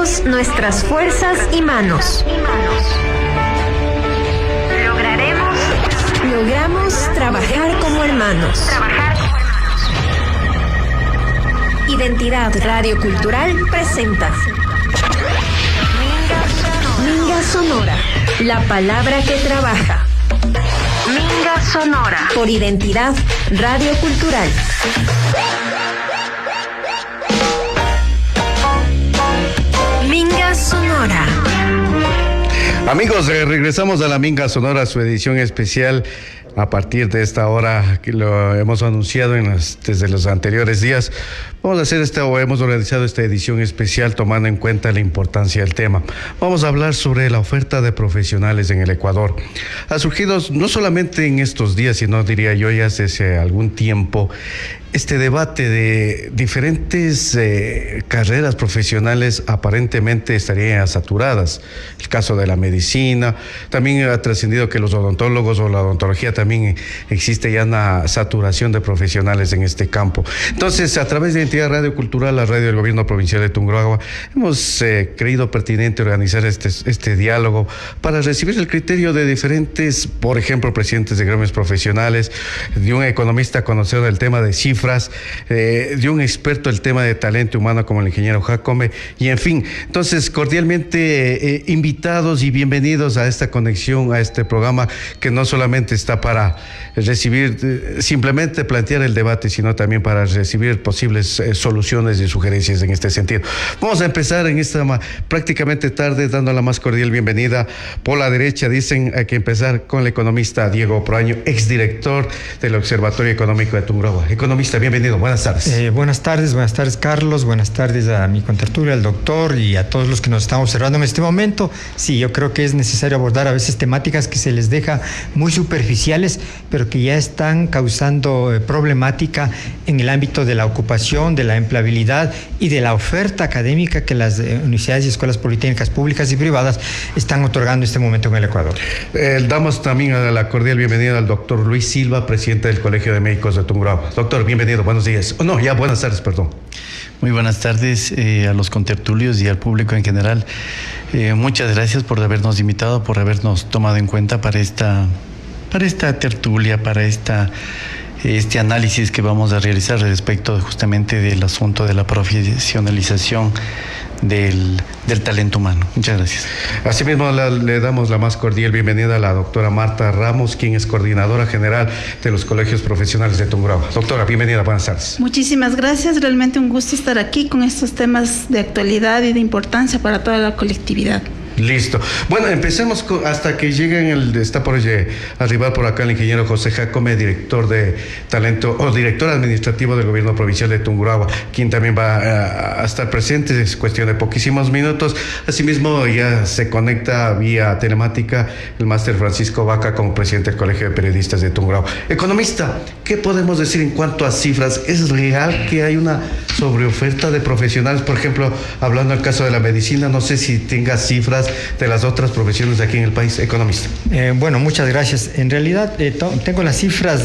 Unamos nuestras fuerzas y manos. Logramos trabajar como hermanos. Identidad Radio Cultural presenta Minga Sonora, la palabra que trabaja. Minga Sonora, por Identidad Radio Cultural. Minga Sonora. Amigos, regresamos a la Minga Sonora, su edición especial. A partir de esta hora que lo hemos anunciado desde los anteriores días, hemos organizado esta edición especial tomando en cuenta la importancia del tema. Vamos a hablar sobre la oferta de profesionales en el Ecuador. Ha surgido no solamente en estos días, sino diría yo ya desde algún tiempo, este debate de diferentes carreras profesionales aparentemente estarían saturadas. El caso de la medicina, también ha trascendido que los odontólogos o la odontología también existe ya una saturación de profesionales en este campo. Entonces, a través de Identidad Radio Cultural, la radio del Gobierno Provincial de Tungurahua, hemos creído pertinente organizar este diálogo para recibir el criterio de diferentes, por ejemplo, presidentes de gremios profesionales, de un economista conocedor del tema de cifras, de un experto del tema de talento humano como el ingeniero Jacome, y en fin, entonces cordialmente invitados y bienvenidos a esta conexión, a este programa que no solamente está para recibir, simplemente plantear el debate, sino también para recibir posibles soluciones y sugerencias en este sentido. Vamos a empezar en esta prácticamente tarde dando la más cordial bienvenida. Por la derecha dicen hay que empezar con el economista Diego Proaño, exdirector del Observatorio Económico de Tungurahua. Economista, bienvenido, buenas tardes. Buenas tardes Carlos, buenas tardes a mi contertulio, al doctor y a todos los que nos están observando en este momento. Sí, yo creo que es necesario abordar a veces temáticas que se les deja muy superficiales, pero que ya están causando problemática en el ámbito de la ocupación, de la empleabilidad y de la oferta académica que las universidades y escuelas politécnicas públicas y privadas están otorgando en este momento en el Ecuador. Damos también la cordial bienvenida al doctor Luis Silva, presidente del Colegio de Médicos de Tungurahua. Doctor, bienvenido, buenos días. Buenas tardes, perdón. Muy buenas tardes a los contertulios y al público en general. Muchas gracias por habernos invitado, por habernos tomado en cuenta para esta tertulia, para este análisis que vamos a realizar respecto justamente del asunto de la profesionalización del talento humano. Muchas gracias. Asimismo, le damos la más cordial bienvenida a la doctora Marta Ramos, quien es coordinadora general de los colegios profesionales de Tungurahua. Doctora, bienvenida, buenas tardes. Muchísimas gracias, realmente un gusto estar aquí con estos temas de actualidad y de importancia para toda la colectividad. Listo. Bueno, empecemos hasta que lleguen está por arribar por acá el ingeniero José Jacome, director de talento o director administrativo del Gobierno Provincial de Tungurahua, quien también va a estar presente. Es cuestión de poquísimos minutos. Asimismo, ya se conecta vía telemática el máster Francisco Vaca como presidente del Colegio de Periodistas de Tungurahua. Economista, ¿qué podemos decir en cuanto a cifras? ¿Es real que hay una sobreoferta de profesionales? Por ejemplo, hablando del caso de la medicina, no sé si tenga cifras de las otras profesiones de aquí en el país. Economista. Bueno, muchas gracias. En realidad tengo las cifras,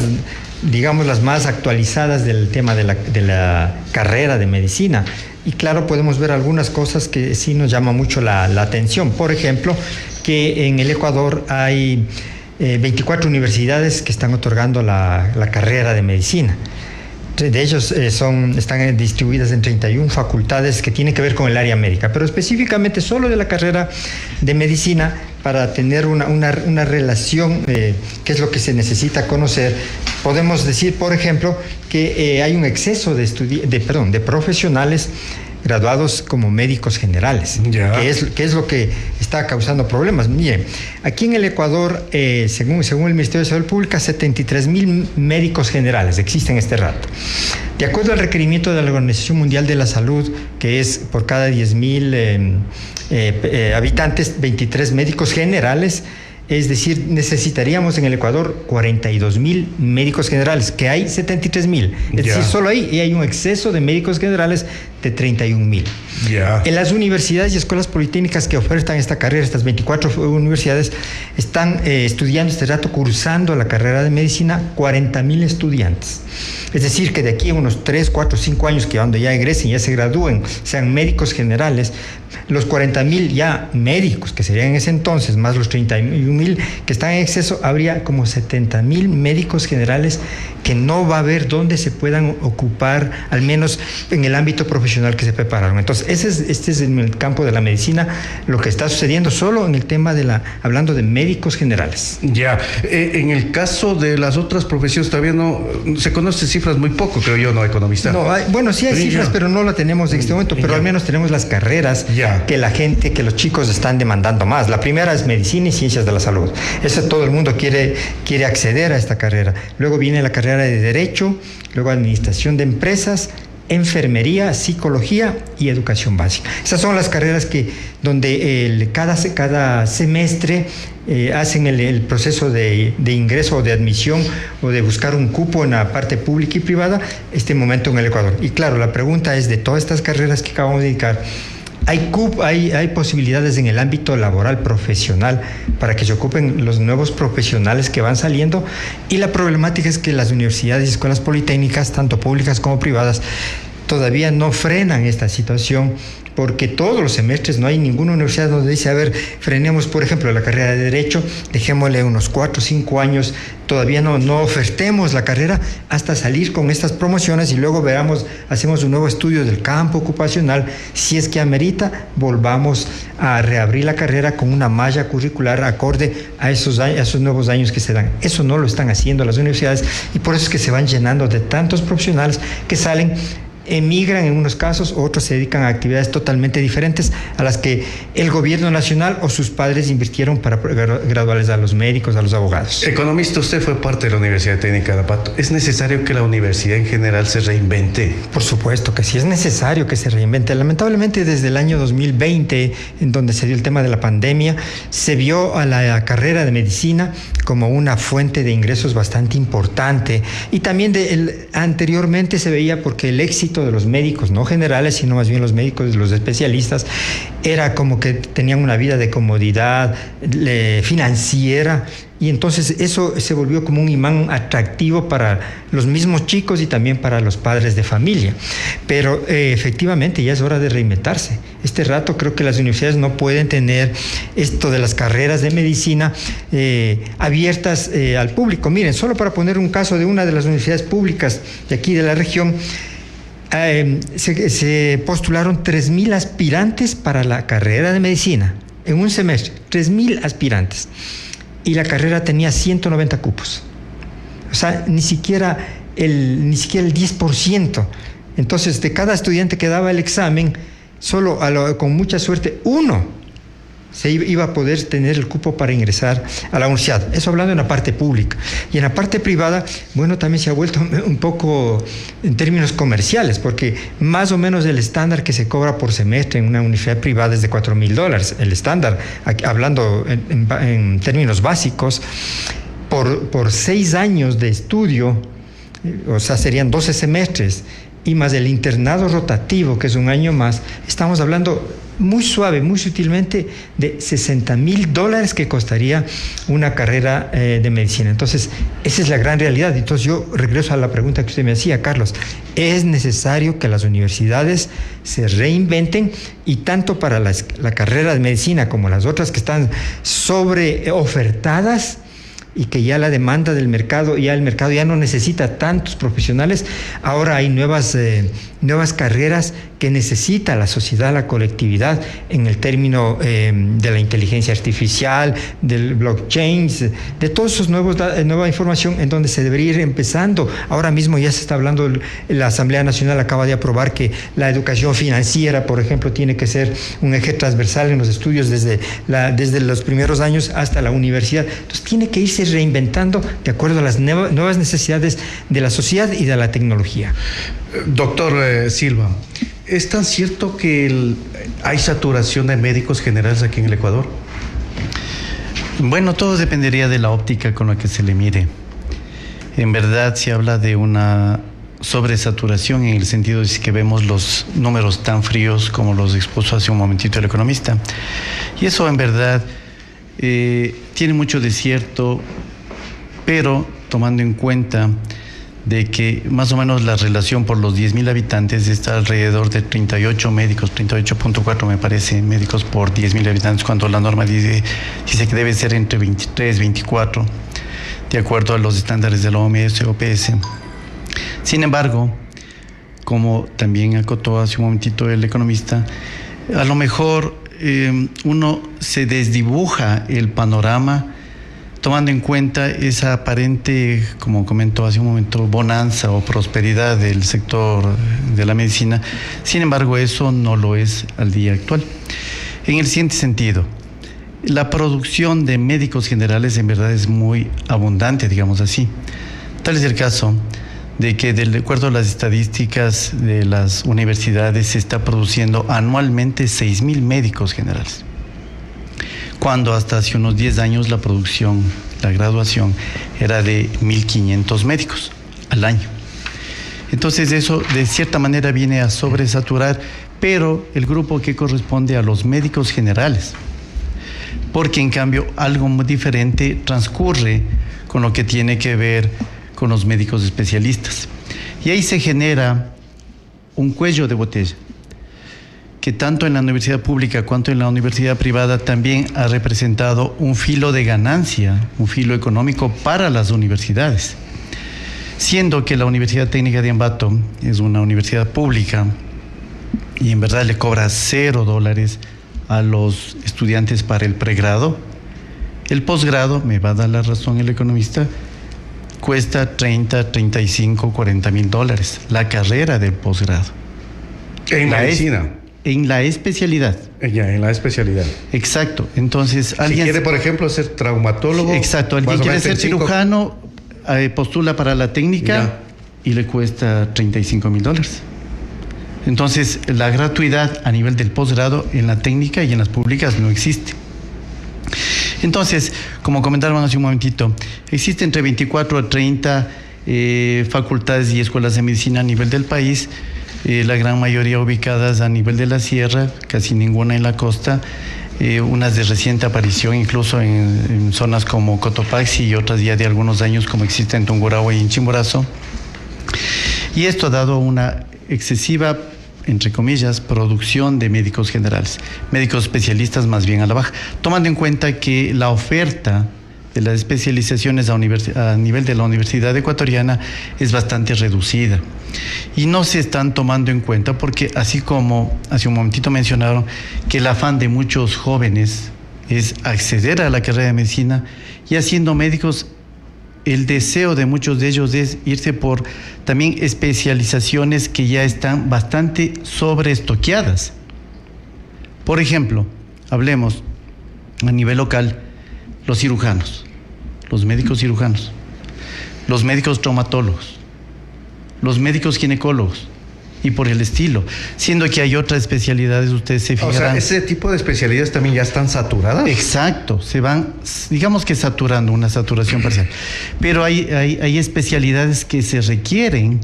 digamos, las más actualizadas del tema de la carrera de medicina. Y claro, podemos ver algunas cosas que sí nos llama mucho la atención. Por ejemplo, que en el Ecuador hay 24 universidades que están otorgando la carrera de medicina. De ellos están distribuidas en 31 facultades que tienen que ver con el área médica, pero específicamente solo de la carrera de medicina, para tener una relación, que es lo que se necesita conocer. Podemos decir, por ejemplo, que hay un exceso de profesionales graduados como médicos generales, que es lo que está causando problemas. Miren, aquí en el Ecuador, según el Ministerio de Salud Pública, 73,000 médicos generales existen este rato. De acuerdo al requerimiento de la Organización Mundial de la Salud, que es por cada 10,000 habitantes, 23 médicos generales. Es decir, necesitaríamos en el Ecuador 42,000 médicos generales, que hay 73,000. Es decir, solo ahí hay un exceso de médicos generales de 31,000. En las universidades y escuelas politécnicas que ofertan esta carrera, estas 24 universidades, están estudiando este rato, cursando la carrera de medicina, 40,000 estudiantes. Es decir, que de aquí a unos 3, 4, 5 años, que cuando ya egresen, ya se gradúen, sean médicos generales, los 40.000 ya médicos, que serían en ese entonces, más los 31.000 que están en exceso, habría como 70.000 médicos generales que no va a haber dónde se puedan ocupar, al menos en el ámbito profesional que se prepararon. Entonces, este es en el campo de la medicina lo que está sucediendo, solo en el tema hablando de médicos generales. Ya, en el caso de las otras profesiones todavía no se conocen cifras muy poco, creo yo, no economista. No, bueno, sí hay cifras, pero no la tenemos en este momento, pero al menos tenemos las carreras que los chicos están demandando más. La primera es medicina y ciencias de la salud. Eso todo el mundo quiere acceder a esta carrera. Luego viene la carrera de derecho, luego administración de empresas, enfermería, psicología y educación básica. Esas son las carreras donde cada semestre hacen el proceso de ingreso o de admisión o de buscar un cupo en la parte pública y privada, este momento en el Ecuador. Y claro, la pregunta es, de todas estas carreras que acabamos de indicar, ¿hay posibilidades en el ámbito laboral profesional para que se ocupen los nuevos profesionales que van saliendo? Y la problemática es que las universidades y escuelas politécnicas, tanto públicas como privadas, todavía no frenan esta situación, porque todos los semestres no hay ninguna universidad donde dice, a ver, frenemos, por ejemplo, la carrera de Derecho, dejémosle unos 4 o 5 años, todavía no ofertemos la carrera hasta salir con estas promociones y luego hacemos un nuevo estudio del campo ocupacional. Si es que amerita, volvamos a reabrir la carrera con una malla curricular acorde a esos nuevos años que se dan. Eso no lo están haciendo las universidades y por eso es que se van llenando de tantos profesionales que salen, emigran en unos casos, otros se dedican a actividades totalmente diferentes a las que el gobierno nacional o sus padres invirtieron para graduarles a los médicos, a los abogados. Economista, usted fue parte de la Universidad Técnica de Ambato. ¿Es necesario que la universidad en general se reinvente? Por supuesto que sí, es necesario que se reinvente. Lamentablemente, desde el año 2020, en donde se dio el tema de la pandemia, se vio a la carrera de medicina como una fuente de ingresos bastante importante, y también anteriormente se veía porque el éxito de los médicos, no generales, sino más bien los médicos, los especialistas, era como que tenían una vida de comodidad financiera, y entonces eso se volvió como un imán atractivo para los mismos chicos y también para los padres de familia. Pero efectivamente ya es hora de reinventarse. Este rato creo que las universidades no pueden tener esto de las carreras de medicina abiertas al público. Miren, solo para poner un caso de una de las universidades públicas de aquí de la región, se postularon 3.000 aspirantes para la carrera de medicina en un semestre, 3.000 aspirantes, y la carrera tenía 190 cupos, o sea, ni siquiera el 10%. Entonces, de cada estudiante que daba el examen, solo con mucha suerte uno se iba a poder tener el cupo para ingresar a la universidad. Eso hablando en la parte pública. Y en la parte privada, bueno, también se ha vuelto un poco en términos comerciales, porque más o menos el estándar que se cobra por semestre en una universidad privada es de $4,000. El estándar, hablando en términos básicos, por 6 años de estudio, o sea, serían 12 semestres, y más el internado rotativo, que es un año más, estamos hablando muy suave, muy sutilmente, de $60,000 que costaría una carrera de medicina. Entonces, esa es la gran realidad. Entonces, yo regreso a la pregunta que usted me hacía, Carlos. Es necesario que las universidades se reinventen, y tanto para la carrera de medicina como las otras que están sobre ofertadas, y que ya la demanda del mercado, el mercado ya no necesita tantos profesionales. Ahora hay nuevas carreras que necesita la sociedad, la colectividad, en el término de la inteligencia artificial, del blockchain, de todos esos nueva información, en donde se debería ir empezando. Ahora mismo ya se está hablando, la Asamblea Nacional acaba de aprobar que la educación financiera, por ejemplo, tiene que ser un eje transversal en los estudios desde los primeros años hasta la universidad. Entonces tiene que irse reinventando de acuerdo a las nuevas necesidades de la sociedad y de la tecnología. Doctor Silva, ¿es tan cierto que hay saturación de médicos generales aquí en el Ecuador? Bueno, todo dependería de la óptica con la que se le mire. En verdad se habla de una sobresaturación en el sentido de que vemos los números tan fríos como los expuso hace un momentito el economista. Y eso en verdad tiene mucho de cierto, pero tomando en cuenta de que más o menos la relación por los 10.000 habitantes está alrededor de 38 médicos, 38.4 me parece, médicos por 10.000 habitantes, cuando la norma dice que debe ser entre 23, 24, de acuerdo a los estándares de la OMS, OPS. Sin embargo, como también acotó hace un momentito el economista, a lo mejor uno se desdibuja el panorama tomando en cuenta esa aparente, como comentó hace un momento, bonanza o prosperidad del sector de la medicina. Sin embargo, eso no lo es al día actual. En el siguiente sentido, la producción de médicos generales en verdad es muy abundante, digamos así. Tal es el caso de que, de acuerdo a las estadísticas de las universidades, se está produciendo anualmente 6.000 médicos generales, cuando hasta hace unos 10 años la producción, la graduación, era de 1.500 médicos al año. Entonces eso de cierta manera viene a sobresaturar, pero el grupo que corresponde a los médicos generales, porque en cambio algo muy diferente transcurre con lo que tiene que ver con los médicos especialistas. Y ahí se genera un cuello de botella, que tanto en la universidad pública cuanto en la universidad privada también ha representado un filo de ganancia, un filo económico para las universidades. Siendo que la Universidad Técnica de Ambato es una universidad pública y en verdad le cobra $0 a los estudiantes para el pregrado, el posgrado, me va a dar la razón el economista, cuesta 30, 35, 40 mil dólares, la carrera del posgrado. En medicina. En la especialidad. Ya, en la especialidad. Exacto. Entonces, si quiere, por ejemplo, ser traumatólogo. Exacto. Alguien quiere ser cirujano, postula para la técnica y le cuesta 35 mil dólares. Entonces, la gratuidad a nivel del posgrado en la técnica y en las públicas no existe. Entonces, como comentaron hace un momentito, existe entre 24 a 30 facultades y escuelas de medicina a nivel del país. La gran mayoría ubicadas a nivel de la sierra, casi ninguna en la costa, unas de reciente aparición incluso en zonas como Cotopaxi y otras ya de algunos años como existe en Tungurahua y en Chimborazo. Y esto ha dado una excesiva, entre comillas, producción de médicos generales, médicos especialistas más bien a la baja, tomando en cuenta que la oferta de las especializaciones a nivel de la Universidad Ecuatoriana es bastante reducida. Y no se están tomando en cuenta porque, así como hace un momentito mencionaron, que el afán de muchos jóvenes es acceder a la carrera de medicina, y siendo médicos, el deseo de muchos de ellos es irse por también especializaciones que ya están bastante sobreestoqueadas. Por ejemplo, hablemos a nivel local, los cirujanos, los médicos cirujanos, los médicos traumatólogos, los médicos ginecólogos y por el estilo, siendo que hay otras especialidades, ustedes se fijarán. O sea, ese tipo de especialidades también ya están saturadas. Exacto, se van, digamos que saturando, una saturación parcial. Pero hay especialidades que se requieren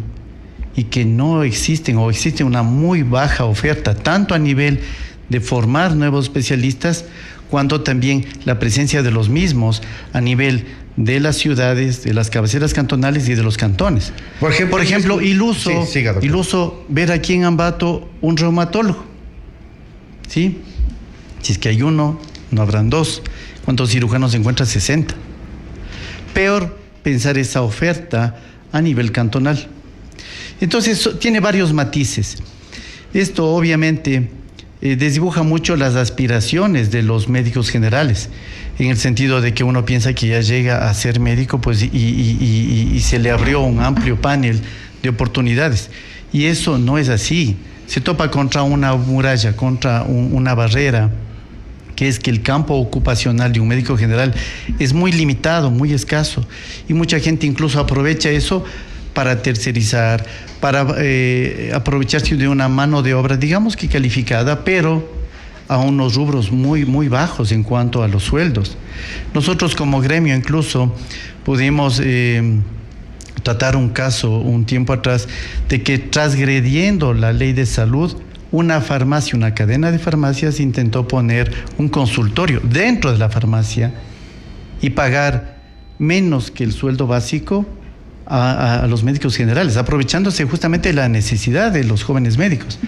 y que no existen, o existe una muy baja oferta, tanto a nivel de formar nuevos especialistas, cuanto también la presencia de los mismos a nivel de las ciudades, de las cabeceras cantonales y de los cantones. Por ejemplo, iluso ver aquí en Ambato un reumatólogo, ¿sí? Si es que hay uno, no habrán dos. ¿Cuántos cirujanos se encuentran? 60. Peor pensar esa oferta a nivel cantonal. Entonces, tiene varios matices. Esto obviamente desdibuja mucho las aspiraciones de los médicos generales, en el sentido de que uno piensa que ya llega a ser médico, pues, y se le abrió un amplio panel de oportunidades. Y eso no es así. Se topa contra una muralla, contra una barrera, que es que el campo ocupacional de un médico general es muy limitado, muy escaso. Y mucha gente incluso aprovecha eso para tercerizar, para aprovecharse de una mano de obra, digamos que calificada, pero a unos rubros muy, muy bajos en cuanto a los sueldos. Nosotros como gremio incluso pudimos tratar un caso un tiempo atrás de que, transgrediendo la ley de salud, una farmacia, una cadena de farmacias intentó poner un consultorio dentro de la farmacia y pagar menos que el sueldo básico a los médicos generales, aprovechándose justamente de la necesidad de los jóvenes médicos.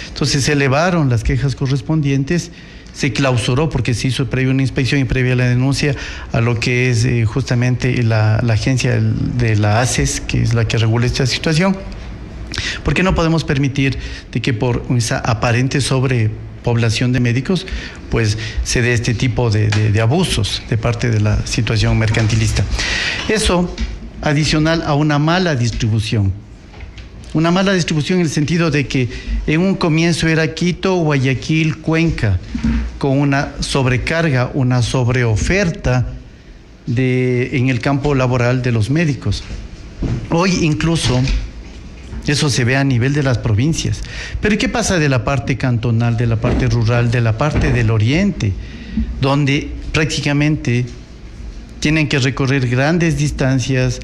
Entonces se elevaron las quejas correspondientes, se clausuró porque se hizo previa una inspección y previa la denuncia a lo que es justamente la agencia de la ACES, que es la que regula esta situación, porque no podemos permitir de que por esa aparente sobrepoblación de médicos pues se dé este tipo de abusos de parte de la situación mercantilista. Eso adicional a una mala distribución. Una mala distribución en el sentido de que en un comienzo era Quito, Guayaquil, Cuenca, con una sobrecarga, una sobreoferta en el campo laboral de los médicos. Hoy incluso eso se ve a nivel de las provincias. Pero ¿qué pasa de la parte cantonal, de la parte rural, de la parte del oriente, donde prácticamente tienen que recorrer grandes distancias,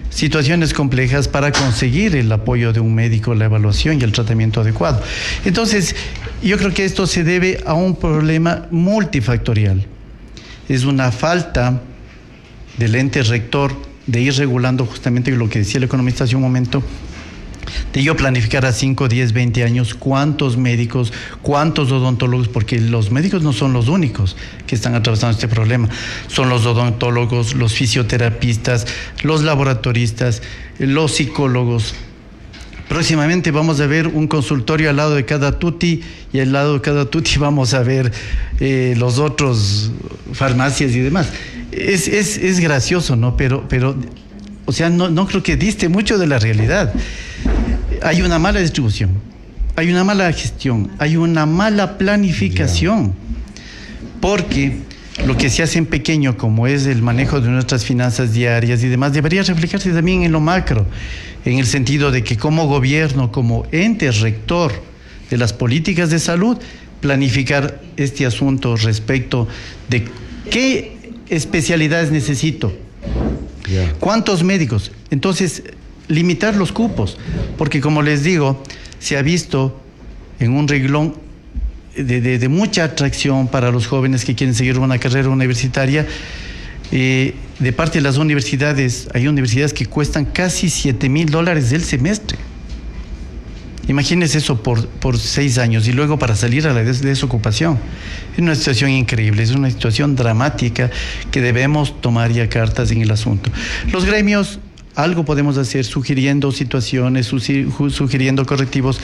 situaciones complejas para conseguir el apoyo de un médico, la evaluación y el tratamiento adecuado? Entonces, yo creo que esto se debe a un problema multifactorial. Es una falta del ente rector de ir regulando justamente lo que decía el economista hace un momento, de yo planificar a 5, 10, 20 años cuántos médicos, cuántos odontólogos, porque los médicos no son los únicos que están atravesando este problema. Son los odontólogos, los fisioterapistas, los laboratoristas, los psicólogos. Próximamente vamos a ver un consultorio al lado de cada tuti, y al lado de cada tuti vamos a ver los otros farmacias y demás. Es gracioso, ¿no? Pero o sea, no creo que diste mucho de la realidad. Hay una mala distribución, hay una mala gestión, hay una mala planificación, porque lo que se hace en pequeño, como es el manejo de nuestras finanzas diarias y demás, debería reflejarse también en lo macro, en el sentido de que como gobierno, como ente rector de las políticas de salud, planificar este asunto respecto de qué especialidades necesito, cuántos médicos. Entonces, limitar los cupos, porque como les digo, se ha visto en un renglón de mucha atracción para los jóvenes que quieren seguir una carrera universitaria. De parte de las universidades, hay universidades que cuestan casi $7,000 el semestre. Imagínense eso por 6 años y luego para salir a la desocupación. Es una situación increíble, es una situación dramática que debemos tomar ya cartas en el asunto. Los gremios, algo podemos hacer sugiriendo situaciones, sugiriendo correctivos,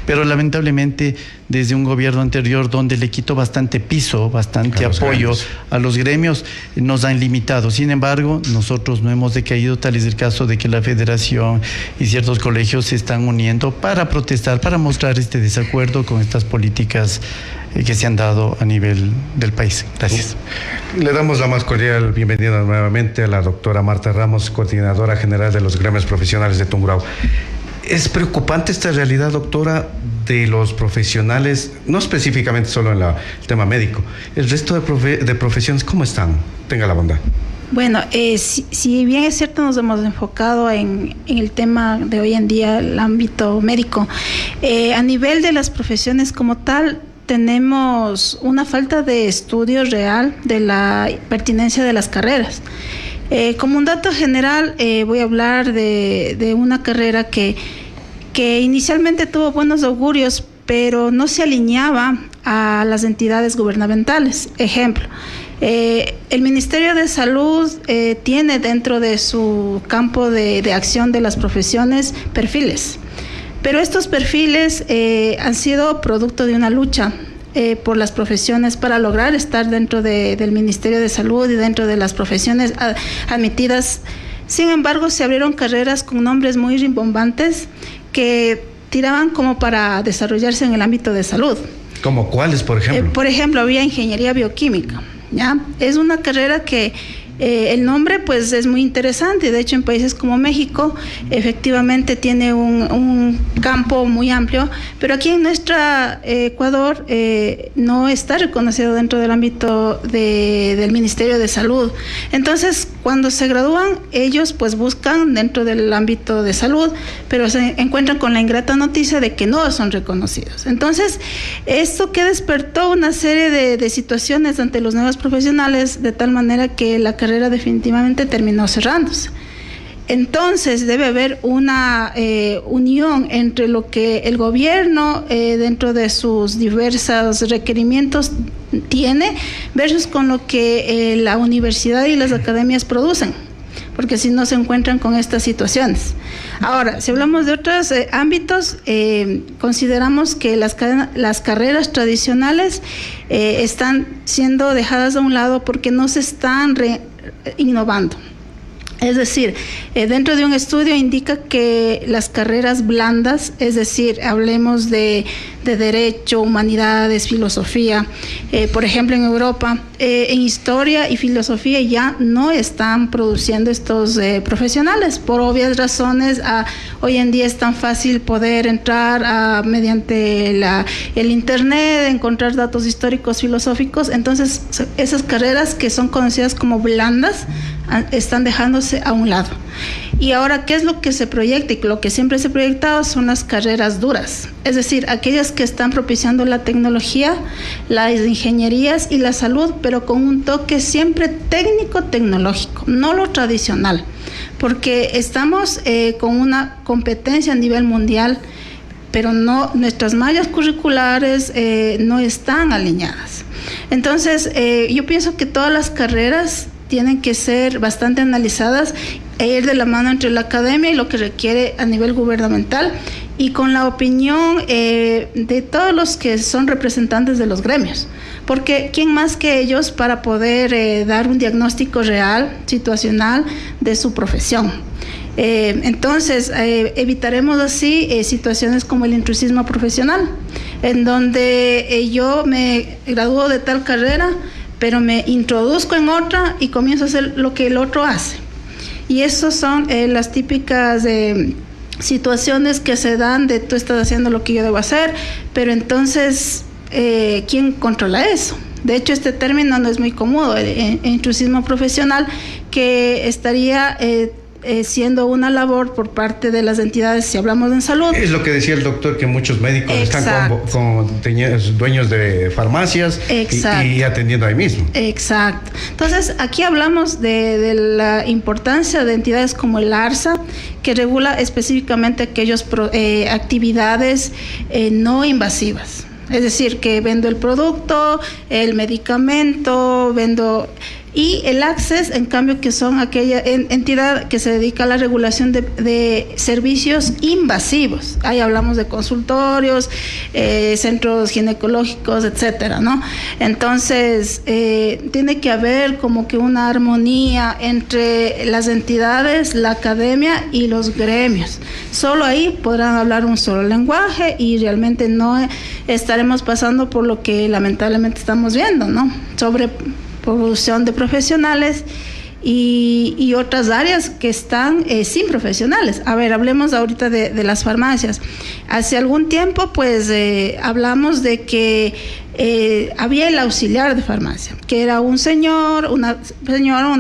pero lamentablemente desde un gobierno anterior donde le quitó bastante piso, bastante apoyo a los gremios, nos han limitado. Sin embargo, nosotros no hemos decaído, tal es el caso de que la federación y ciertos colegios se están uniendo para protestar, para mostrar este desacuerdo con estas políticas que se han dado a nivel del país. Gracias. Le damos la más cordial bienvenida nuevamente a la doctora Marta Ramos, coordinadora general de los gremios profesionales de Tungurahua. ¿Es preocupante esta realidad, doctora, de los profesionales, no específicamente solo en el tema médico, el resto de profesiones, cómo están? Tenga la bondad. Bueno, si bien es cierto, nos hemos enfocado en el tema de hoy en día, el ámbito médico, a nivel de las profesiones como tal, tenemos una falta de estudio real de la pertinencia de las carreras. Como un dato general, voy a hablar de una carrera que inicialmente tuvo buenos augurios, pero no se alineaba a las entidades gubernamentales. Ejemplo, el Ministerio de Salud tiene dentro de su campo de acción de las profesiones perfiles. Pero estos perfiles han sido producto de una lucha por las profesiones para lograr estar dentro del Ministerio de Salud y dentro de las profesiones admitidas. Sin embargo, se abrieron carreras con nombres muy rimbombantes que tiraban como para desarrollarse en el ámbito de salud. ¿Como cuáles, por ejemplo? Por ejemplo, había ingeniería bioquímica, ¿ya? Es una carrera que el nombre pues es muy interesante. De hecho, en países como México efectivamente tiene un campo muy amplio, pero aquí en nuestra Ecuador no está reconocido dentro del ámbito del Ministerio de Salud. Entonces, cuando se gradúan, ellos pues buscan dentro del ámbito de salud, pero se encuentran con la ingrata noticia de que no son reconocidos. Entonces, esto que despertó una serie de situaciones ante los nuevos profesionales, de tal manera que la carrera definitivamente terminó cerrándose. Entonces debe haber una unión entre lo que el gobierno dentro de sus diversos requerimientos tiene versus con lo que la universidad y las academias producen, porque si no se encuentran con estas situaciones. Ahora, si hablamos de otros ámbitos, consideramos que las carreras tradicionales están siendo dejadas a un lado porque no se están innovando. Es decir, dentro de un estudio indica que las carreras blandas, es decir, hablemos de derecho, humanidades, filosofía, por ejemplo en Europa, en historia y filosofía ya no están produciendo estos profesionales por obvias razones. Hoy en día es tan fácil poder entrar mediante el internet, encontrar datos históricos, filosóficos. Entonces esas carreras que son conocidas como blandas están dejándose a un lado. Y ahora, ¿qué es lo que se proyecta? Y lo que siempre se ha proyectado son las carreras duras, es decir, aquellas que están propiciando la tecnología, las ingenierías y la salud, pero con un toque siempre técnico-tecnológico, no lo tradicional, porque estamos con una competencia a nivel mundial, pero no, nuestras mallas curriculares no están alineadas. Entonces, yo pienso que todas las carreras tienen que ser bastante analizadas e ir de la mano entre la academia y lo que requiere a nivel gubernamental y con la opinión de todos los que son representantes de los gremios, porque ¿quién más que ellos para poder dar un diagnóstico real, situacional de su profesión? Entonces, evitaremos así situaciones como el intrusismo profesional, en donde yo me gradúo de tal carrera, pero me introduzco en otra y comienzo a hacer lo que el otro hace. Y esas son las típicas situaciones que se dan de tú estás haciendo lo que yo debo hacer, pero entonces, ¿quién controla eso? De hecho, este término no es muy cómodo, el intrusismo profesional, que estaría siendo una labor por parte de las entidades, si hablamos en salud. Es lo que decía el doctor, que muchos médicos están con dueños de farmacias y atendiendo ahí mismo. Exacto. Entonces, aquí hablamos de la importancia de entidades como el ARSA, que regula específicamente aquellas actividades no invasivas. Es decir, que vendo el producto, el medicamento, y el ACCES, en cambio, que son aquella entidad que se dedica a la regulación de servicios invasivos. Ahí hablamos de consultorios, centros ginecológicos, etcétera, ¿no? Entonces, tiene que haber como que una armonía entre las entidades, la academia y los gremios. Solo ahí podrán hablar un solo lenguaje y realmente no estaremos pasando por lo que lamentablemente estamos viendo, ¿no? Sobre producción de profesionales y otras áreas que están sin profesionales. A ver, hablemos ahorita de las farmacias. Hace algún tiempo, pues, hablamos de que había el auxiliar de farmacia, que era un señor, una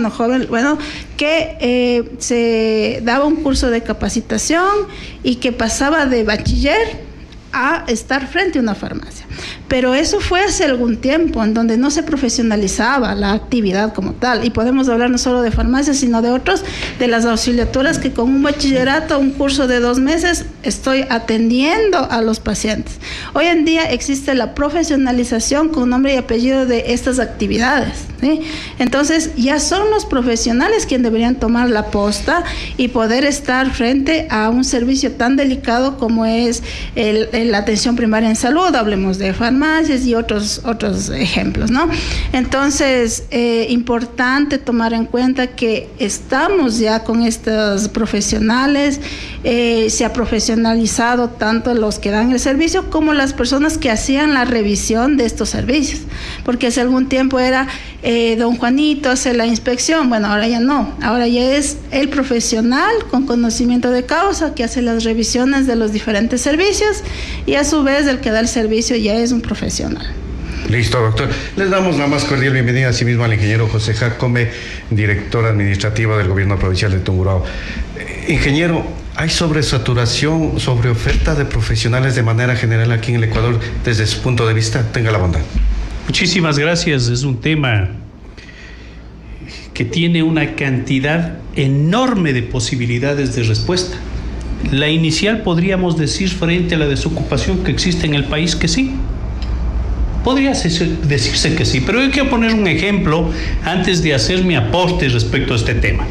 joven, bueno, que se daba un curso de capacitación y que pasaba de bachiller a estar frente a una farmacia. Pero eso fue hace algún tiempo, en donde no se profesionalizaba la actividad como tal. Y podemos hablar no solo de farmacias, sino de otros, de las auxiliaturas, que con un bachillerato, un curso de 2 meses, estoy atendiendo a los pacientes. Hoy en día existe la profesionalización con nombre y apellido de estas actividades, ¿sí? Entonces, ya son los profesionales quienes deberían tomar la posta y poder estar frente a un servicio tan delicado como es la atención primaria en salud. Hablemos de farmacias y otros ejemplos, ¿no? Entonces, importante tomar en cuenta que estamos ya con estos profesionales, se ha profesionalizado tanto los que dan el servicio como las personas que hacían la revisión de estos servicios, porque hace algún tiempo era don Juanito hace la inspección. Bueno, ahora ya no, ahora ya es el profesional con conocimiento de causa que hace las revisiones de los diferentes servicios y a su vez el que da el servicio ya es un profesional. Listo, doctor. Les damos la más cordial bienvenida asimismo al ingeniero José Jacome, director administrativo del Gobierno Provincial de Tungurahua. Ingeniero, ¿hay sobresaturación, sobreoferta de profesionales de manera general aquí en el Ecuador desde su punto de vista? Tenga la bondad. Muchísimas gracias. Es un tema que tiene una cantidad enorme de posibilidades de respuesta. La inicial podríamos decir frente a la desocupación que existe en el país que sí. Podría decirse que sí, pero yo quiero poner un ejemplo antes de hacer mi aporte respecto a este tema.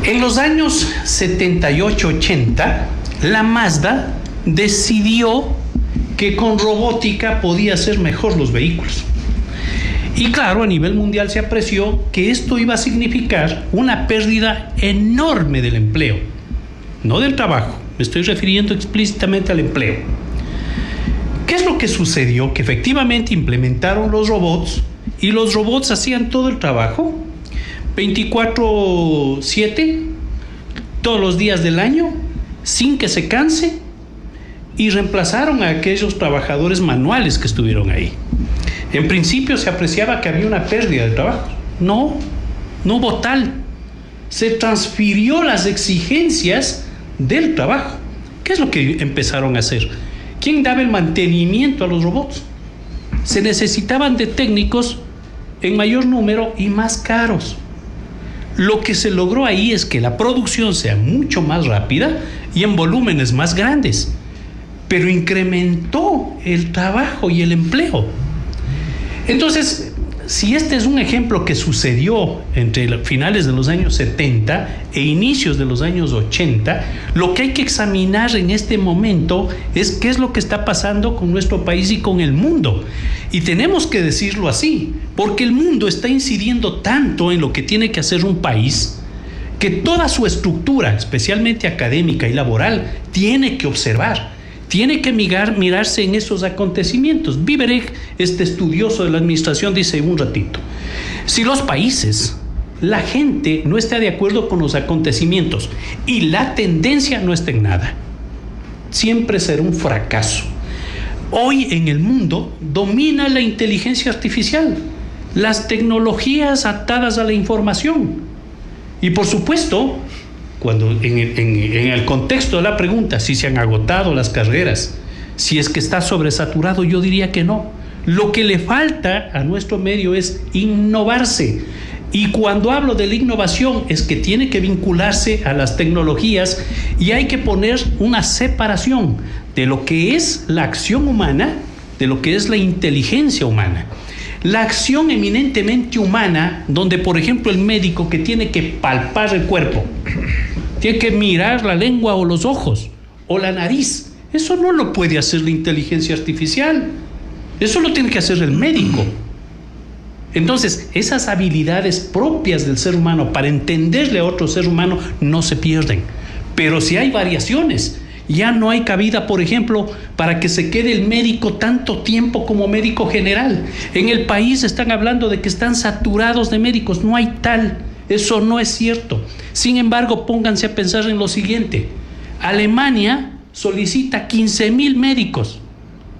En los años 78-80, la Mazda decidió que con robótica podía hacer mejor los vehículos. Y claro, a nivel mundial se apreció que esto iba a significar una pérdida enorme del empleo, no del trabajo, me estoy refiriendo explícitamente al empleo. ¿Qué es lo que sucedió? Que efectivamente implementaron los robots y los robots hacían todo el trabajo, 24/7, todos los días del año, sin que se canse, y reemplazaron a aquellos trabajadores manuales que estuvieron ahí. En principio se apreciaba que había una pérdida de trabajo. No hubo tal. Se transfirió las exigencias del trabajo. ¿Qué es lo que empezaron a hacer? ¿Quién daba el mantenimiento a los robots? Se necesitaban de técnicos en mayor número y más caros. Lo que se logró ahí es que la producción sea mucho más rápida y en volúmenes más grandes, pero incrementó el trabajo y el empleo. Entonces, si este es un ejemplo que sucedió entre finales de los años 70 e inicios de los años 80, lo que hay que examinar en este momento es qué es lo que está pasando con nuestro país y con el mundo. Y tenemos que decirlo así, porque el mundo está incidiendo tanto en lo que tiene que hacer un país, que toda su estructura, especialmente académica y laboral, tiene que observar. Tiene que mirarse en esos acontecimientos. Viverech, este estudioso de la administración, dice un ratito, si los países, la gente no está de acuerdo con los acontecimientos y la tendencia no está en nada, siempre será un fracaso. Hoy en el mundo domina la inteligencia artificial, las tecnologías atadas a la información. Y por supuesto, cuando en el contexto de la pregunta, si se han agotado las carreras, si es que está sobresaturado, yo diría que no. Lo que le falta a nuestro medio es innovarse. Y cuando hablo de la innovación es que tiene que vincularse a las tecnologías y hay que poner una separación de lo que es la acción humana, de lo que es la inteligencia humana. La acción eminentemente humana, donde por ejemplo el médico que tiene que palpar el cuerpo, tiene que mirar la lengua o los ojos o la nariz, eso no lo puede hacer la inteligencia artificial, eso lo tiene que hacer el médico. Entonces, esas habilidades propias del ser humano para entenderle a otro ser humano no se pierden, pero si hay variaciones. Ya no hay cabida, por ejemplo, para que se quede el médico tanto tiempo como médico general. En el país están hablando de que están saturados de médicos. No hay tal. Eso no es cierto. Sin embargo, pónganse a pensar en lo siguiente. Alemania solicita 15,000 médicos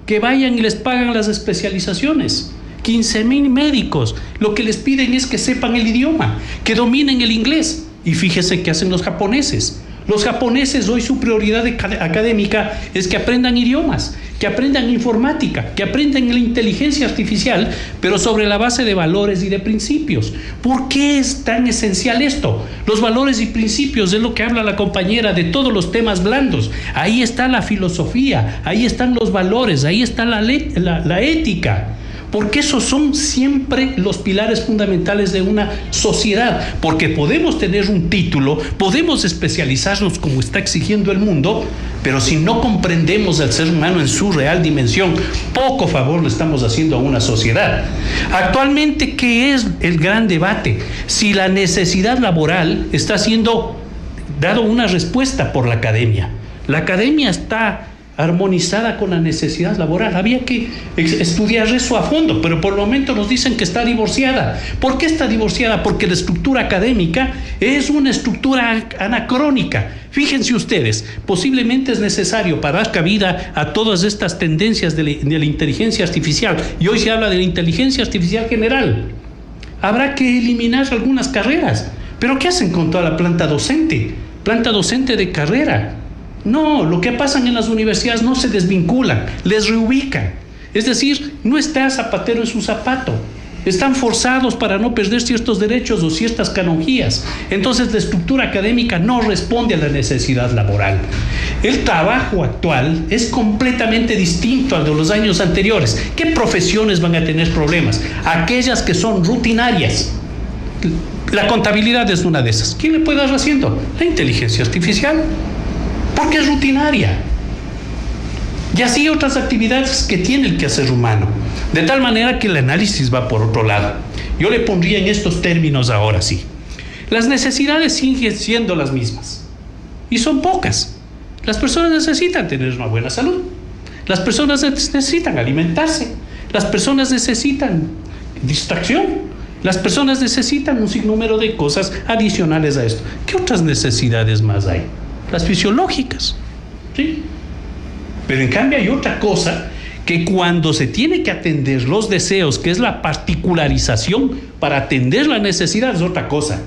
que vayan y les pagan las especializaciones. 15,000 médicos. Lo que les piden es que sepan el idioma, que dominen el inglés. Y fíjese qué hacen los japoneses. Los japoneses hoy su prioridad académica es que aprendan idiomas, que aprendan informática, que aprendan la inteligencia artificial, pero sobre la base de valores y de principios. ¿Por qué es tan esencial esto? Los valores y principios es lo que habla la compañera de todos los temas blandos. Ahí está la filosofía, ahí están los valores, ahí está la ética. Porque esos son siempre los pilares fundamentales de una sociedad. Porque podemos tener un título, podemos especializarnos como está exigiendo el mundo, pero si no comprendemos al ser humano en su real dimensión, poco favor le estamos haciendo a una sociedad. Actualmente, ¿qué es el gran debate? Si la necesidad laboral está siendo dado una respuesta por la academia. La academia está armonizada con la necesidad laboral. Había que estudiar eso a fondo, pero por el momento nos dicen que está divorciada. ¿Por qué está divorciada? Porque la estructura académica es una estructura anacrónica. Fíjense ustedes, posiblemente es necesario para dar cabida a todas estas tendencias de la inteligencia artificial, y hoy se habla de la inteligencia artificial general. Habrá que eliminar algunas carreras, pero ¿qué hacen con toda la planta docente? Planta docente de carrera. No, lo que pasa en las universidades no se desvinculan, les reubican. Es decir, no está Zapatero en su zapato. están forzados para no perder ciertos derechos o ciertas canonjías. Entonces la estructura académica no responde a la necesidad laboral. El trabajo actual es completamente distinto al de los años anteriores. ¿Qué profesiones van a tener problemas? Aquellas que son rutinarias. La contabilidad es una de esas. ¿Quién le puede dar haciendo? La inteligencia artificial. Porque es rutinaria. Y así otras actividades que tiene el quehacer humano. De tal manera que el análisis va por otro lado. Yo le pondría en estos términos ahora sí. Las necesidades siguen siendo las mismas. Y son pocas. Las personas necesitan tener una buena salud. Las personas necesitan alimentarse. Las personas necesitan distracción. Las personas necesitan un sinnúmero de cosas adicionales a esto. ¿Qué otras necesidades más hay? Las fisiológicas. ¿Sí? Pero en cambio hay otra cosa que cuando se tiene que atender los deseos, que es la particularización para atender la necesidad, es otra cosa.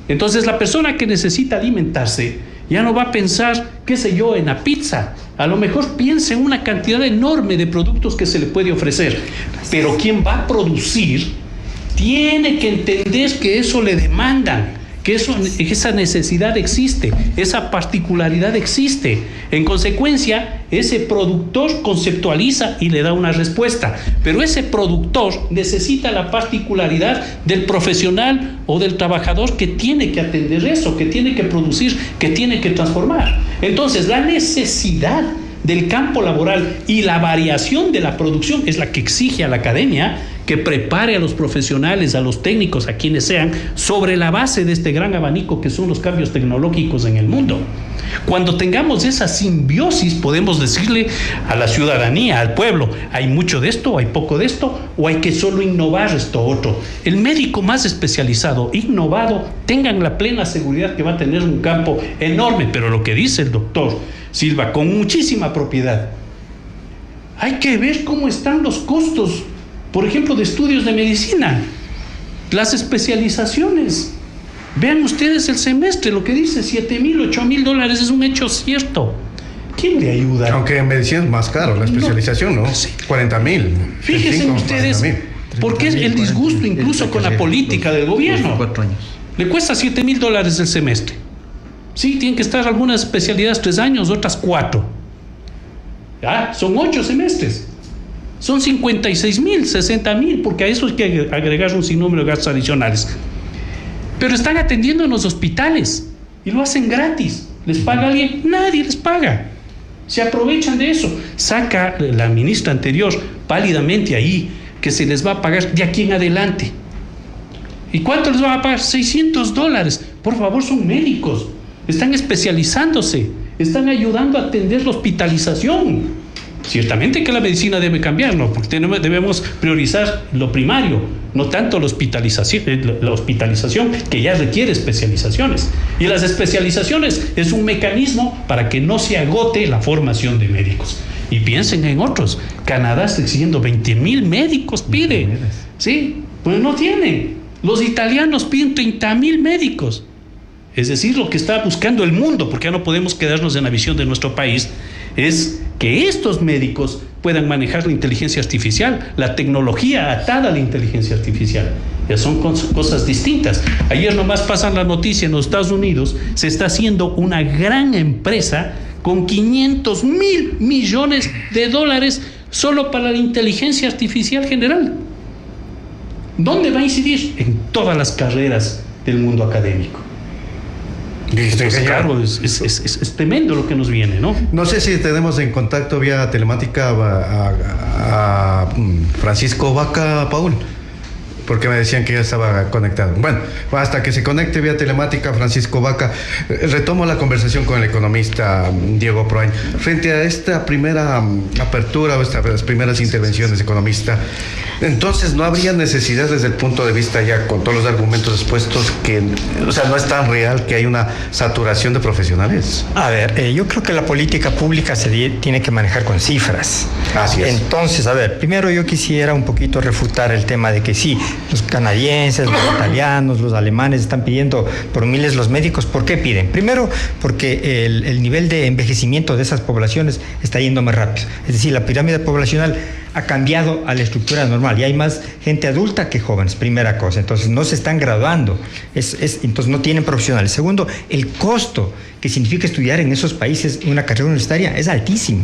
Entonces la persona que necesita alimentarse ya no va a pensar, qué sé yo, en la pizza. A lo mejor piensa en una cantidad enorme de productos que se le puede ofrecer. Pero quien va a producir tiene que entender que eso le demandan, que esa necesidad existe, esa particularidad existe. En consecuencia, ese productor conceptualiza y le da una respuesta, pero ese productor necesita la particularidad del profesional o del trabajador que tiene que atender eso, que tiene que producir, que tiene que transformar. Entonces, la necesidad del campo laboral y la variación de la producción es la que exige a la academia que prepare a los profesionales, a los técnicos, a quienes sean, sobre la base de este gran abanico que son los cambios tecnológicos en el mundo. Cuando tengamos esa simbiosis, podemos decirle a la ciudadanía, al pueblo, hay mucho de esto, hay poco de esto, o hay que solo innovar esto otro. El médico más especializado, innovado, tengan la plena seguridad que va a tener un campo enorme, pero lo que dice el doctor Silva, con muchísima propiedad, hay que ver cómo están los costos, por ejemplo, de estudios de medicina, las especializaciones. Vean ustedes el semestre, lo que dice, $7,000, $8,000 es un hecho cierto. ¿Quién le ayuda? Aunque en medicina es más caro la especialización, ¿no? Sí. 40,000. Fíjense ustedes, porque es el disgusto incluso con la política del gobierno. 4 años. Le cuesta $7,000 el semestre. Sí, tienen que estar algunas especialidades 3 años, otras 4. ¿Ya? Son 8 semestres. Son 56,000, 60,000, porque a eso hay que agregar un sinnúmero de gastos adicionales. Pero están atendiendo en los hospitales y lo hacen gratis. ¿Les paga alguien? Nadie les paga. Se aprovechan de eso. Saca la ministra anterior pálidamente ahí que se les va a pagar de aquí en adelante. ¿Y cuánto les va a pagar? $600. Por favor, son médicos. Están especializándose. Están ayudando a atender la hospitalización. Ciertamente que la medicina debe cambiar, ¿no? Porque debemos priorizar lo primario, no tanto la hospitalización que ya requiere especializaciones. Y las especializaciones es un mecanismo para que no se agote la formación de médicos. Y piensen en otros. Canadá está exigiendo 20,000 médicos, pide. Sí, pues no tienen. Los italianos piden 30,000 médicos. Es decir, lo que está buscando el mundo, porque ya no podemos quedarnos en la visión de nuestro país, es que estos médicos puedan manejar la inteligencia artificial, la tecnología atada a la inteligencia artificial. Ya son cosas distintas. Ayer nomás pasan la noticia en los Estados Unidos, se está haciendo una gran empresa con $500,000 millones solo para la inteligencia artificial general. ¿Dónde va a incidir? En todas las carreras del mundo académico. Entonces, claro, es tremendo lo que nos viene, ¿no? No sé si tenemos en contacto vía telemática a Francisco Vaca Paul, porque me decían que ya estaba conectado. Bueno, hasta que se conecte vía telemática Francisco Vaca, retomo la conversación con el economista Diego Proaño. Frente a esta primera apertura o estas primeras intervenciones, economista, entonces no habría necesidad desde el punto de vista ya con todos los argumentos expuestos que, o sea, no es tan real que hay una saturación de profesionales. A ver, yo creo que la política pública se tiene que manejar con cifras. Así es. Entonces, a ver, primero yo quisiera un poquito refutar el tema de que sí, los canadienses, los italianos, los alemanes están pidiendo por miles los médicos. ¿Por qué piden? Primero, porque el nivel de envejecimiento de esas poblaciones está yendo más rápido. Es decir, la pirámide poblacional ha cambiado a la estructura normal y hay más gente adulta que jóvenes, primera cosa. Entonces no se están graduando, entonces no tienen profesionales. Segundo, el costo que significa estudiar en esos países una carrera universitaria es altísimo.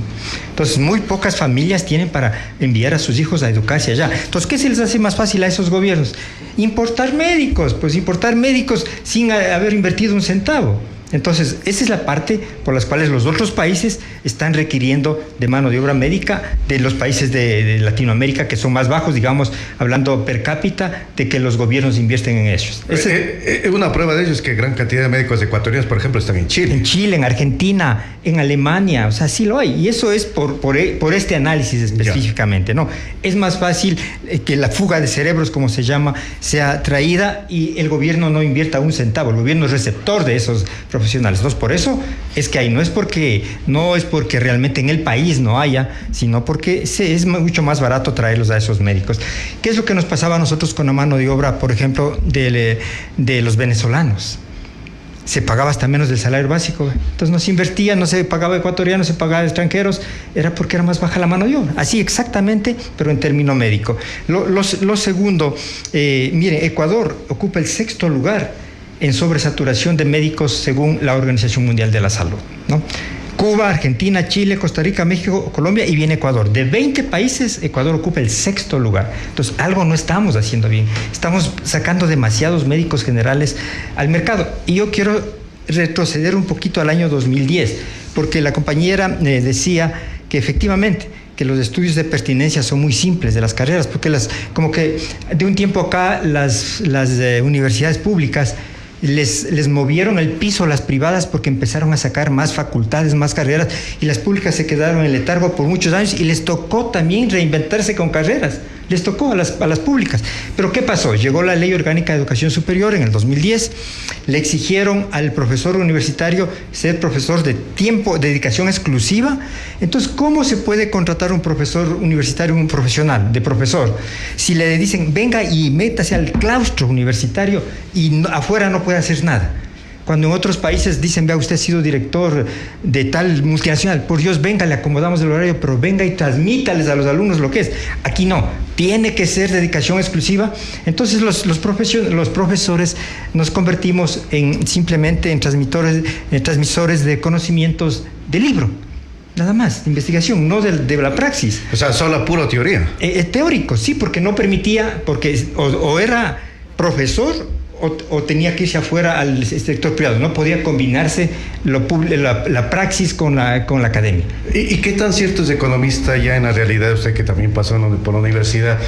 Entonces muy pocas familias tienen para enviar a sus hijos a educarse allá. Entonces, ¿qué se les hace más fácil a esos gobiernos? Importar médicos, pues importar médicos sin haber invertido un centavo. Entonces, esa es la parte por las cuales los otros países están requiriendo de mano de obra médica de los países de Latinoamérica, que son más bajos, digamos, hablando per cápita, de que los gobiernos invierten en ellos. Una prueba de ello es que gran cantidad de médicos ecuatorianos, por ejemplo, están en Chile. En Chile, en Argentina, en Alemania, o sea, sí lo hay. Y eso es por este análisis específicamente, ¿no? Es más fácil que la fuga de cerebros, como se llama, sea traída y el gobierno no invierta un centavo. El gobierno es receptor de esos profesionales. Entonces, por eso es que hay, no es porque realmente en el país no haya, sino porque es mucho más barato traerlos a esos médicos. ¿Qué es lo que nos pasaba a nosotros con la mano de obra, por ejemplo, de los venezolanos? Se pagaba hasta menos del salario básico. Entonces no se invertía, no se pagaba ecuatorianos, se pagaba extranjeros, era porque era más baja la mano de obra. Así exactamente, pero en término médico. Lo segundo, mire, Ecuador ocupa el 6º lugar en sobresaturación de médicos según la Organización Mundial de la Salud, ¿no? Cuba, Argentina, Chile, Costa Rica, México, Colombia y viene Ecuador. De 20 países, Ecuador ocupa el 6º lugar. Entonces, algo no estamos haciendo bien. Estamos sacando demasiados médicos generales al mercado. Y yo quiero retroceder un poquito al año 2010, porque la compañera decía que efectivamente que los estudios de pertinencia son muy simples de las carreras, porque como que de un tiempo acá las universidades públicas les movieron el piso a las privadas porque empezaron a sacar más facultades, más carreras, y las públicas se quedaron en letargo por muchos años y les tocó también reinventarse con carreras. Les tocó a las públicas. Pero ¿qué pasó? Llegó la Ley Orgánica de Educación Superior en el 2010, le exigieron al profesor universitario ser profesor de tiempo, dedicación exclusiva. Entonces, ¿cómo se puede contratar un profesor universitario, un profesional de profesor? Si le dicen, venga y métase al claustro universitario y afuera no puede hacer nada. Cuando en otros países dicen, vea, usted ha sido director de tal multinacional, por Dios, venga, le acomodamos el horario, pero venga y transmítales a los alumnos lo que es. Aquí no, tiene que ser dedicación exclusiva. Entonces los profesores nos convertimos simplemente en transmisores de conocimientos de libro. Nada más, de investigación, no de la praxis. O sea, solo puro teoría. Teórico, sí, porque no permitía, porque o era profesor o tenía que irse afuera al sector privado. No podía combinarse la praxis con la academia. ¿Y qué tan cierto es, economista, ya en la realidad, usted que también pasó por la universidad,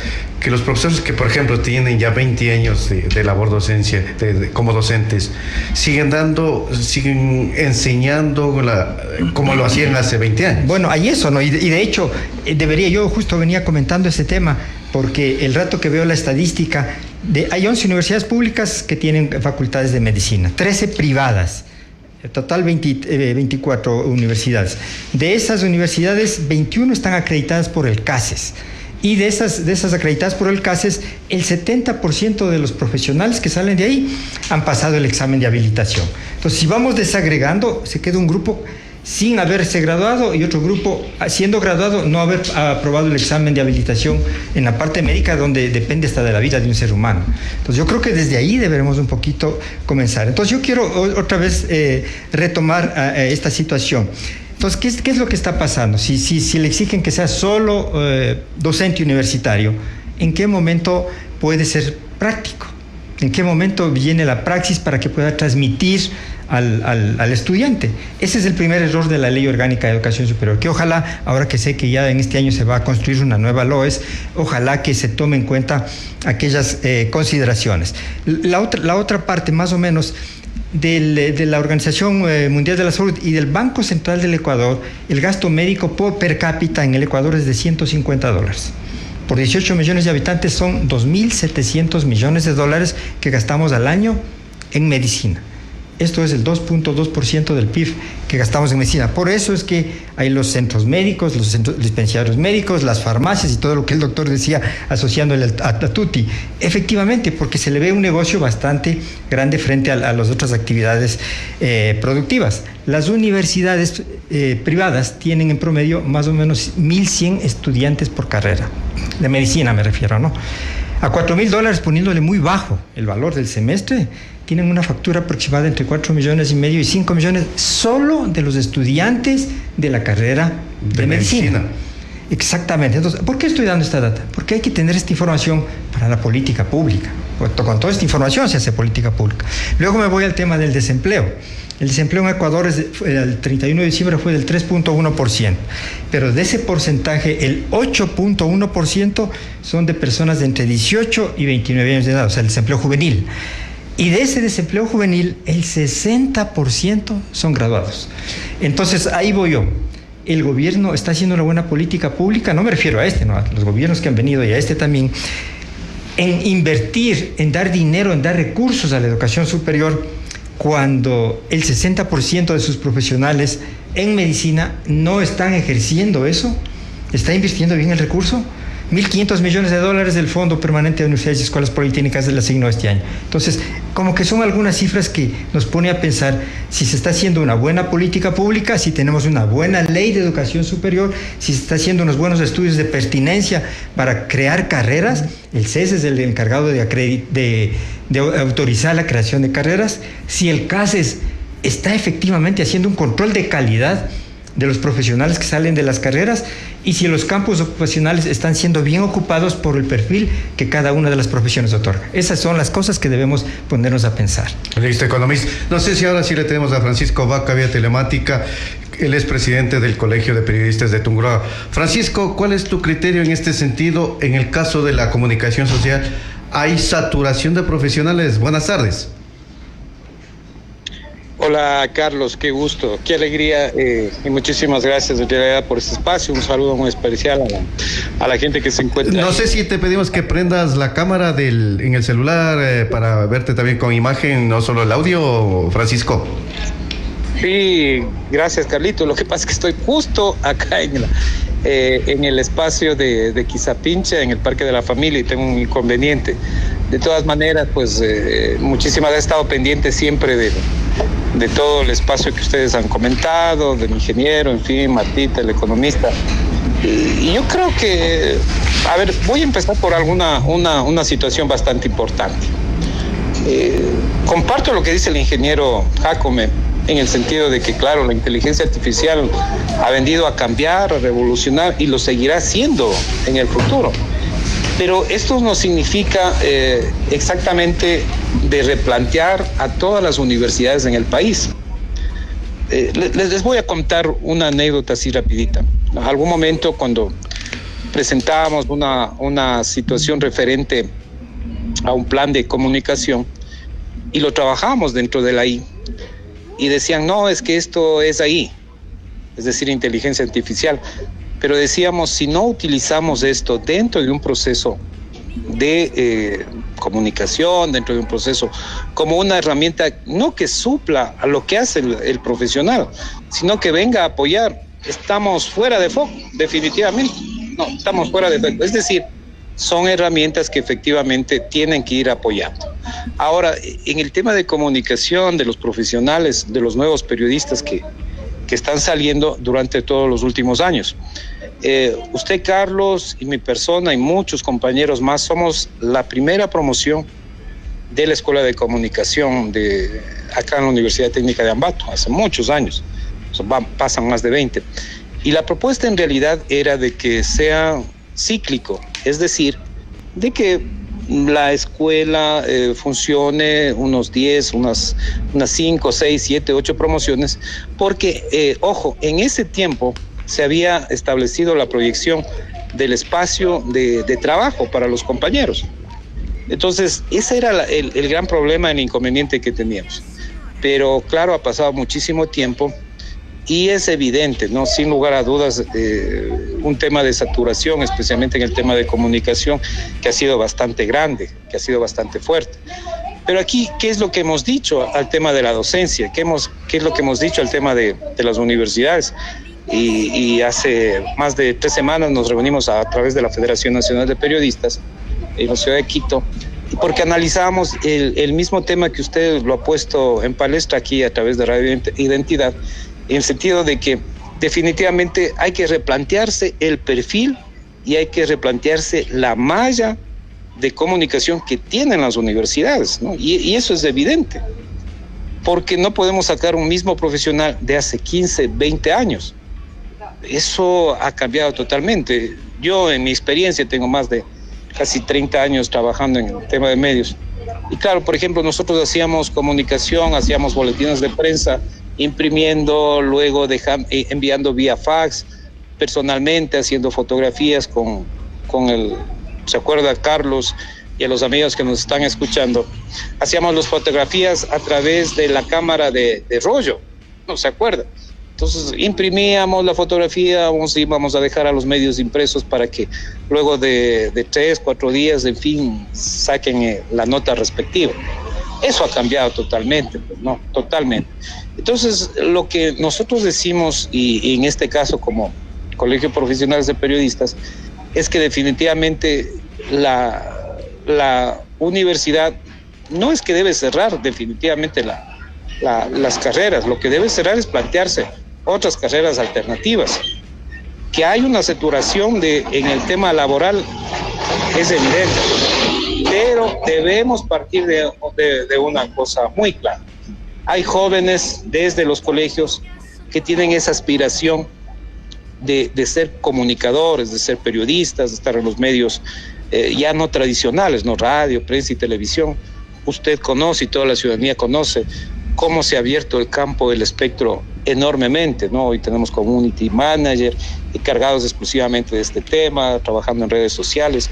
que los profesores que, por ejemplo, tienen ya 20 años de labor docencia, como docentes, siguen enseñando como lo hacían hace 20 años? Bueno, hay eso, ¿no? Y de hecho, yo justo venía comentando ese tema, porque el rato que veo la estadística, hay 11 universidades públicas que tienen facultades de medicina, 13 privadas, en total 24 universidades. De esas universidades, 21 están acreditadas por el CASES. Y de esas acreditadas por el CASES, el 70% de los profesionales que salen de ahí han pasado el examen de habilitación. Entonces, si vamos desagregando, se queda un grupo sin haberse graduado y otro grupo siendo graduado no haber aprobado el examen de habilitación en la parte médica, donde depende hasta de la vida de un ser humano. Entonces yo creo que desde ahí deberemos un poquito comenzar. Entonces yo quiero otra vez retomar esta situación. Entonces, ¿qué es lo que está pasando? Si le exigen que sea solo docente universitario, ¿en qué momento puede ser práctico? ¿En qué momento viene la praxis para que pueda transmitir al estudiante? Ese es el primer error de la Ley Orgánica de Educación Superior, que ojalá, ahora que sé que ya en este año se va a construir una nueva LOES, ojalá que se tome en cuenta aquellas consideraciones. La otra parte, más o menos, de la Organización Mundial de la Salud y del Banco Central del Ecuador, el gasto médico per cápita en el Ecuador es de $150. Por 18 millones de habitantes son $2.700 millones que gastamos al año en medicina. Esto es el 2.2% del PIB que gastamos en medicina. Por eso es que hay los centros médicos, los centros dispensarios médicos, las farmacias y todo lo que el doctor decía, asociándole a Tuti. Efectivamente, porque se le ve un negocio bastante grande frente a las otras actividades productivas. Las universidades privadas tienen en promedio más o menos 1.100 estudiantes por carrera. De medicina me refiero, ¿no? A $4,000, poniéndole muy bajo el valor del semestre, tienen una factura aproximada entre 4,5 millones y 5 millones solo de los estudiantes de la carrera de medicina. Exactamente. Entonces, ¿por qué estoy dando esta data? Porque hay que tener esta información para la política pública. Con toda esta información se hace política pública. Luego me voy al tema del desempleo. El desempleo en Ecuador el 31 de diciembre fue del 3.1%, pero de ese porcentaje el 8.1% son de personas de entre 18 y 29 años de edad, o sea, el desempleo juvenil. Y de ese desempleo juvenil, el 60% son graduados. Entonces, ahí voy yo. El gobierno está haciendo una buena política pública, no me refiero a este, no, a los gobiernos que han venido y a este también, en invertir, en dar dinero, en dar recursos a la educación superior, cuando el 60% de sus profesionales en medicina no están ejerciendo eso. ¿Está invirtiendo bien el recurso? $1.500 millones del Fondo Permanente de Universidades y Escuelas Politécnicas le asignó este año. Entonces, como que son algunas cifras que nos pone a pensar si se está haciendo una buena política pública, si tenemos una buena ley de educación superior, si se está haciendo unos buenos estudios de pertinencia para crear carreras. El CES es el encargado de autorizar la creación de carreras. Si el CASES está efectivamente haciendo un control de calidad de los profesionales que salen de las carreras, y si los campos ocupacionales están siendo bien ocupados por el perfil que cada una de las profesiones otorga. Esas son las cosas que debemos ponernos a pensar. Listo, economista. No sé si ahora sí le tenemos a Francisco Vaca vía telemática. Él es presidente del Colegio de Periodistas de Tungurahua. Francisco, ¿cuál es tu criterio en este sentido? En el caso de la comunicación social, ¿hay saturación de profesionales? Buenas tardes. Hola Carlos, qué gusto, qué alegría y muchísimas gracias en realidad por este espacio. Un saludo muy especial a la gente que se encuentra. No sé si te pedimos que prendas la cámara en el celular para verte también con imagen, no solo el audio, Francisco. Sí, gracias Carlito. Lo que pasa es que estoy justo acá en el espacio de Quizapincha, en el Parque de la Familia, y tengo un inconveniente. De todas maneras, pues muchísimas he estado pendiente siempre de todo el espacio que ustedes han comentado, del ingeniero, en fin, Martita, el economista. Y yo creo que, a ver, voy a empezar por una situación bastante importante. Comparto lo que dice el ingeniero Jacome, en el sentido de que, claro, la inteligencia artificial ha venido a cambiar, a revolucionar, y lo seguirá haciendo en el futuro. Pero esto no significa exactamente de replantear a todas las universidades en el país. Les voy a contar una anécdota así rapidita. En algún momento, cuando presentábamos una situación referente a un plan de comunicación y lo trabajábamos dentro de la I, y decían, no, es que esto es ahí, es decir, inteligencia artificial. Pero decíamos, si no utilizamos esto dentro de un proceso de comunicación, dentro de un proceso como una herramienta, no que supla a lo que hace el profesional, sino que venga a apoyar, estamos fuera de foco, definitivamente. No, estamos fuera de foco. Es decir, son herramientas que efectivamente tienen que ir apoyando. Ahora, en el tema de comunicación, de los profesionales, de los nuevos periodistas que están saliendo durante todos los últimos años. Usted, Carlos, y mi persona y muchos compañeros más somos la primera promoción de la Escuela de Comunicación acá en la Universidad Técnica de Ambato, hace muchos años, pasan más de 20. Y la propuesta en realidad era de que sea cíclico, es decir, de que la escuela funcione unas 5, 6, 7, 8 promociones, porque, ojo, en ese tiempo se había establecido la proyección del espacio de trabajo para los compañeros. Entonces, ese era el gran problema, el inconveniente que teníamos. Pero claro, ha pasado muchísimo tiempo y es evidente, ¿no? Sin lugar a dudas, un tema de saturación, especialmente en el tema de comunicación, que ha sido bastante grande, que ha sido bastante fuerte. Pero aquí, ¿qué es lo que hemos dicho al tema de la docencia? ¿Qué es lo que hemos dicho al tema de las universidades? Y hace más de 3 semanas nos reunimos a través de la Federación Nacional de Periodistas en la ciudad de Quito, porque analizábamos el mismo tema que usted lo ha puesto en palestra aquí a través de Radio Identidad, en el sentido de que definitivamente hay que replantearse el perfil y hay que replantearse la malla de comunicación que tienen las universidades, ¿no? Y eso es evidente, porque no podemos sacar un mismo profesional de hace 15, 20 años. Eso ha cambiado totalmente. Yo, en mi experiencia, tengo más de casi 30 años trabajando en el tema de medios. Y claro, por ejemplo, nosotros hacíamos comunicación, hacíamos boletines de prensa, imprimiendo, luego enviando vía fax, personalmente, haciendo fotografías con el... ¿Se acuerda, Carlos, y a los amigos que nos están escuchando? Hacíamos las fotografías a través de la cámara de rollo, ¿no se acuerda? Entonces imprimíamos la fotografía, íbamos a dejar a los medios impresos para que luego de 3, 4 días, en fin, saquen la nota respectiva. Eso ha cambiado totalmente, pues, ¿no? Totalmente. Entonces, lo que nosotros decimos, y en este caso como Colegio Profesional de Periodistas, es que definitivamente la universidad no es que debe cerrar definitivamente las carreras, lo que debe cerrar es plantearse otras carreras alternativas. Que hay una saturación en el tema laboral es evidente, pero debemos partir de una cosa muy clara. Hay jóvenes desde los colegios que tienen esa aspiración de ser comunicadores, de ser periodistas, de estar en los medios ya no tradicionales, no radio, prensa y televisión. Usted conoce y toda la ciudadanía conoce cómo se ha abierto el campo del espectro enormemente, ¿no? Hoy tenemos community manager encargados exclusivamente de este tema, trabajando en redes sociales.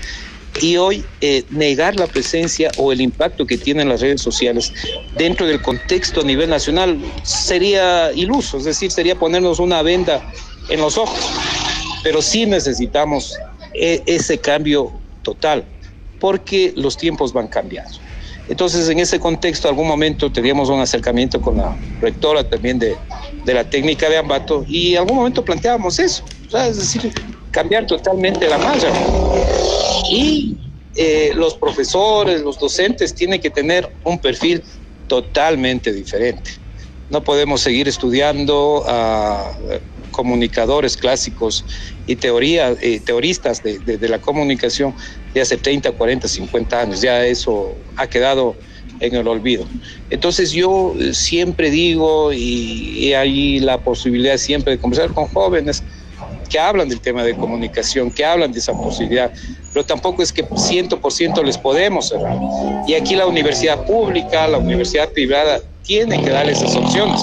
Y hoy negar la presencia o el impacto que tienen las redes sociales dentro del contexto a nivel nacional sería iluso, es decir, sería ponernos una venda en los ojos. Pero sí necesitamos ese cambio total, porque los tiempos van cambiando. Entonces, en ese contexto, algún momento teníamos un acercamiento con la rectora también de la técnica de Ambato, y en algún momento planteábamos eso, o sea, es decir, cambiar totalmente la malla. Y los profesores, los docentes tienen que tener un perfil totalmente diferente. No podemos seguir estudiando a comunicadores clásicos y teoristas de la comunicación de hace 30, 40, 50 años. Ya eso ha quedado en el olvido. Entonces yo siempre digo, y hay la posibilidad siempre de conversar con jóvenes que hablan del tema de comunicación, que hablan de esa posibilidad, pero tampoco es que 100% les podemos cerrar. Y aquí la universidad pública, la universidad privada, tienen que dar esas opciones,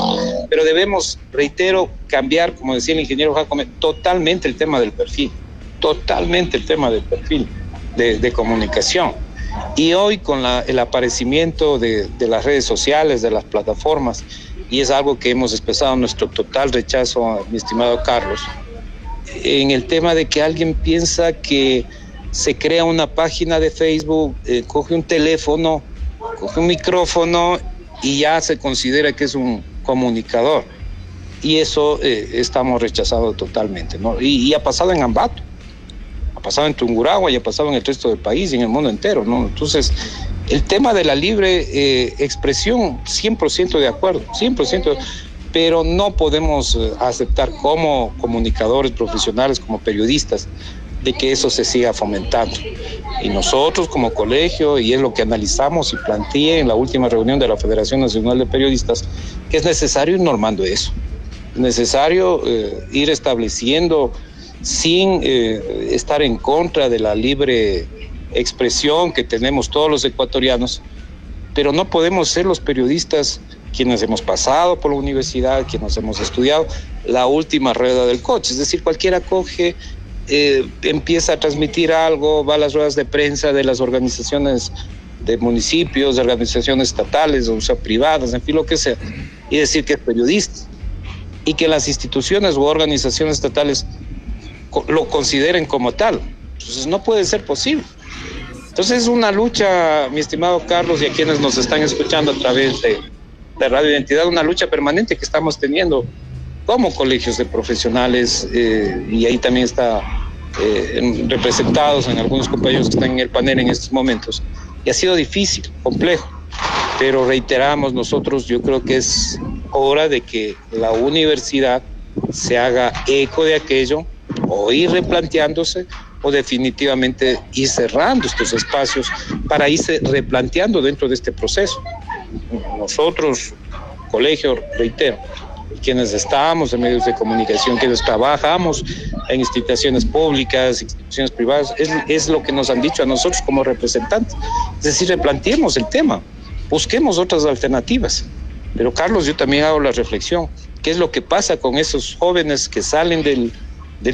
pero debemos, reitero, cambiar, como decía el ingeniero Jacome, totalmente el tema del perfil, totalmente el tema del perfil de comunicación. Y hoy con el aparecimiento de las redes sociales, de las plataformas, y es algo que hemos expresado nuestro total rechazo, mi estimado Carlos, en el tema de que alguien piensa que se crea una página de Facebook, coge un teléfono, coge un micrófono y ya se considera que es un comunicador. Y eso estamos rechazados totalmente, ¿no? Y ha pasado en Ambato, ha pasado en Tungurahua y ha pasado en el resto del país y en el mundo entero, ¿no? Entonces, el tema de la libre expresión, 100% de acuerdo, 100%, pero no podemos aceptar como comunicadores profesionales, como periodistas, de que eso se siga fomentando. Y nosotros como colegio, y es lo que analizamos y planteé en la última reunión de la Federación Nacional de Periodistas, que es necesario ir normando eso. Es necesario ir estableciendo, sin estar en contra de la libre expresión que tenemos todos los ecuatorianos, pero no podemos ser los periodistas quienes hemos pasado por la universidad, quienes hemos estudiado la última rueda del coche. Es decir, cualquiera coge, empieza a transmitir algo, va a las ruedas de prensa de las organizaciones de municipios, de organizaciones estatales, o sea, privadas, en fin, lo que sea, y decir que es periodista, y que las instituciones u organizaciones estatales lo consideren como tal. Entonces no puede ser posible. Entonces es una lucha, mi estimado Carlos, y a quienes nos están escuchando a través de Radio Identidad, una lucha permanente que estamos teniendo como colegios de profesionales, y ahí también está representados en algunos compañeros que están en el panel en estos momentos. Y ha sido difícil, complejo, pero reiteramos nosotros, yo creo que es hora de que la universidad se haga eco de aquello, o ir replanteándose, o definitivamente ir cerrando estos espacios para irse replanteando dentro de este proceso. Nosotros, colegio, reitero, quienes estamos en medios de comunicación, quienes trabajamos en instituciones públicas, instituciones privadas, es lo que nos han dicho a nosotros como representantes. Es decir, replanteemos el tema, busquemos otras alternativas. Pero Carlos, yo también hago la reflexión, ¿qué es lo que pasa con esos jóvenes que salen del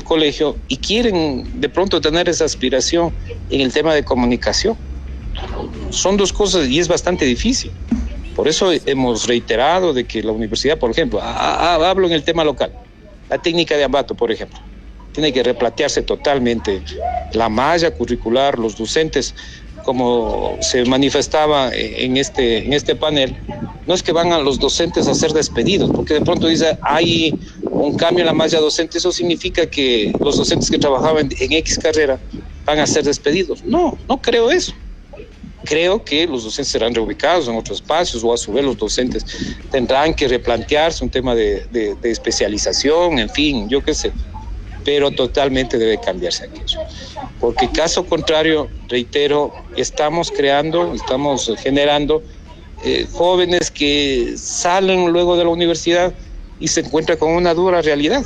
colegio y quieren de pronto tener esa aspiración en el tema de comunicación? Son dos cosas y es bastante difícil. Por eso hemos reiterado de que la universidad, por ejemplo, hablo en el tema local, la técnica de Ambato, por ejemplo, tiene que replantearse totalmente la malla curricular, los docentes, como se manifestaba en este panel. No es que van a los docentes a ser despedidos, porque de pronto dice, hay un cambio en la malla docente, eso significa que los docentes que trabajaban en X carrera van a ser despedidos. No creo eso. Creo que los docentes serán reubicados en otros espacios, o a su vez los docentes tendrán que replantearse un tema de especialización, en fin, yo qué sé, pero totalmente debe cambiarse aquello. Porque caso contrario, reitero, estamos generando jóvenes que salen luego de la universidad y se encuentran con una dura realidad.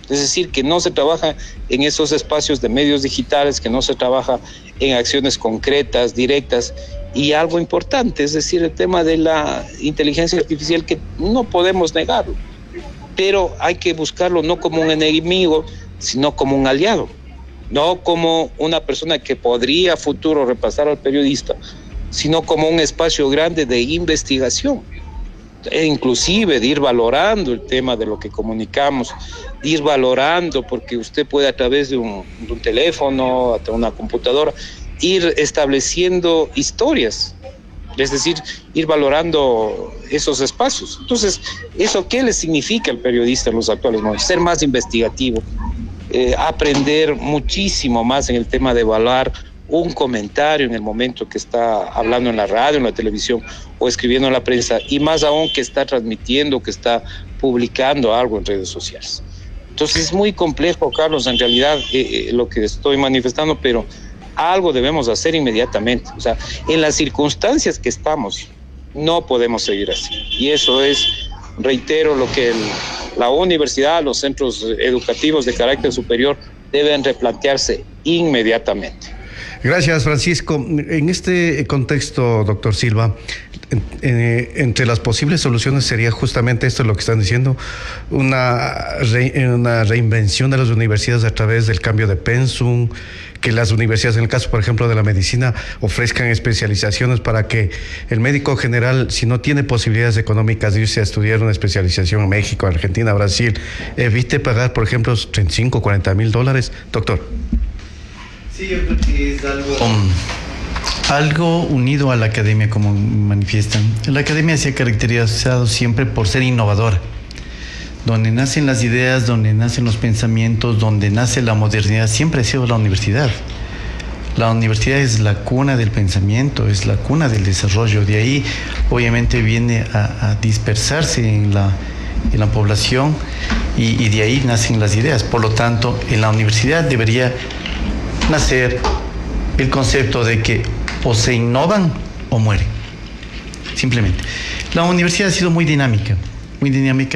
Es decir, que no se trabaja en esos espacios de medios digitales, que no se trabaja en acciones concretas, directas, y algo importante, es decir, el tema de la inteligencia artificial, que no podemos negarlo, pero hay que buscarlo no como un enemigo, sino como un aliado, no como una persona que podría a futuro repasar al periodista, sino como un espacio grande de investigación, e inclusive de ir valorando el tema de lo que comunicamos, de ir valorando, porque usted puede a través de un teléfono, de una computadora, ir estableciendo historias, es decir, ir valorando esos espacios. Entonces, ¿eso qué le significa al periodista en los actuales momentos? Ser más investigativo, aprender muchísimo más en el tema de evaluar un comentario en el momento que está hablando en la radio, en la televisión o escribiendo en la prensa, y más aún que está transmitiendo, que está publicando algo en redes sociales. Entonces es muy complejo, Carlos, en realidad lo que estoy manifestando, pero algo debemos hacer inmediatamente. O sea, en las circunstancias que estamos, no podemos seguir así. Y eso es, reitero, lo que la universidad, los centros educativos de carácter superior deben replantearse inmediatamente. Gracias, Francisco. En este contexto, doctor Silva, entre las posibles soluciones sería justamente esto lo que están diciendo, una reinvención de las universidades a través del cambio de pensum, que las universidades, en el caso, por ejemplo, de la medicina, ofrezcan especializaciones para que el médico general, si no tiene posibilidades económicas de irse a estudiar una especialización en México, Argentina, Brasil, evite pagar, por ejemplo, $35, $40,000. Doctor. Sí, yo creo que es algo unido a la academia, como manifiestan. La academia se ha caracterizado siempre por ser innovadora. Donde nacen las ideas, donde nacen los pensamientos, donde nace la modernidad, siempre ha sido la universidad. La universidad es la cuna del pensamiento, es la cuna del desarrollo. De ahí, obviamente, viene a dispersarse en la población y de ahí nacen las ideas. Por lo tanto, en la universidad debería nacer el concepto de que o se innovan o mueren, simplemente. La universidad ha sido muy dinámica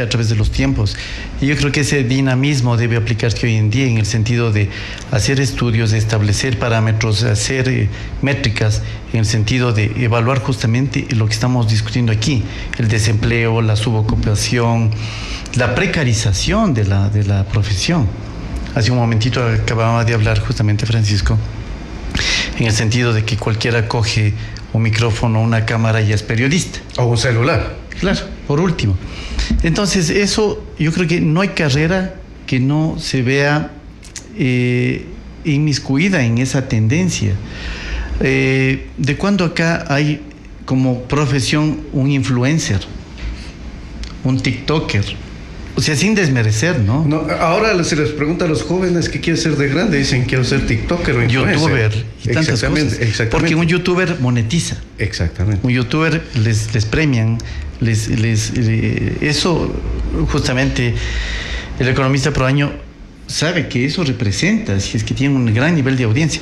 a través de los tiempos, y yo creo que ese dinamismo debe aplicarse hoy en día en el sentido de hacer estudios, de establecer parámetros, de hacer métricas, en el sentido de evaluar justamente lo que estamos discutiendo aquí, el desempleo, la subocupación, la precarización de la profesión. Hace un momentito acababa de hablar justamente Francisco, en el sentido de que cualquiera coge un micrófono, una cámara y es periodista. O un celular. Claro, por último. Entonces, eso, yo creo que no hay carrera que no se vea inmiscuida en esa tendencia. ¿De cuándo acá hay como profesión un influencer, un TikToker? O sea, sin desmerecer, ¿no? No, ahora se les pregunta a los jóvenes qué quieren ser de grande, dicen quiero ser TikToker o influencer. YouTuber y tantas cosas. Porque un YouTuber monetiza. Exactamente. Un YouTuber les premian, eso justamente el economista pro año sabe que eso representa, si es que tiene un gran nivel de audiencia.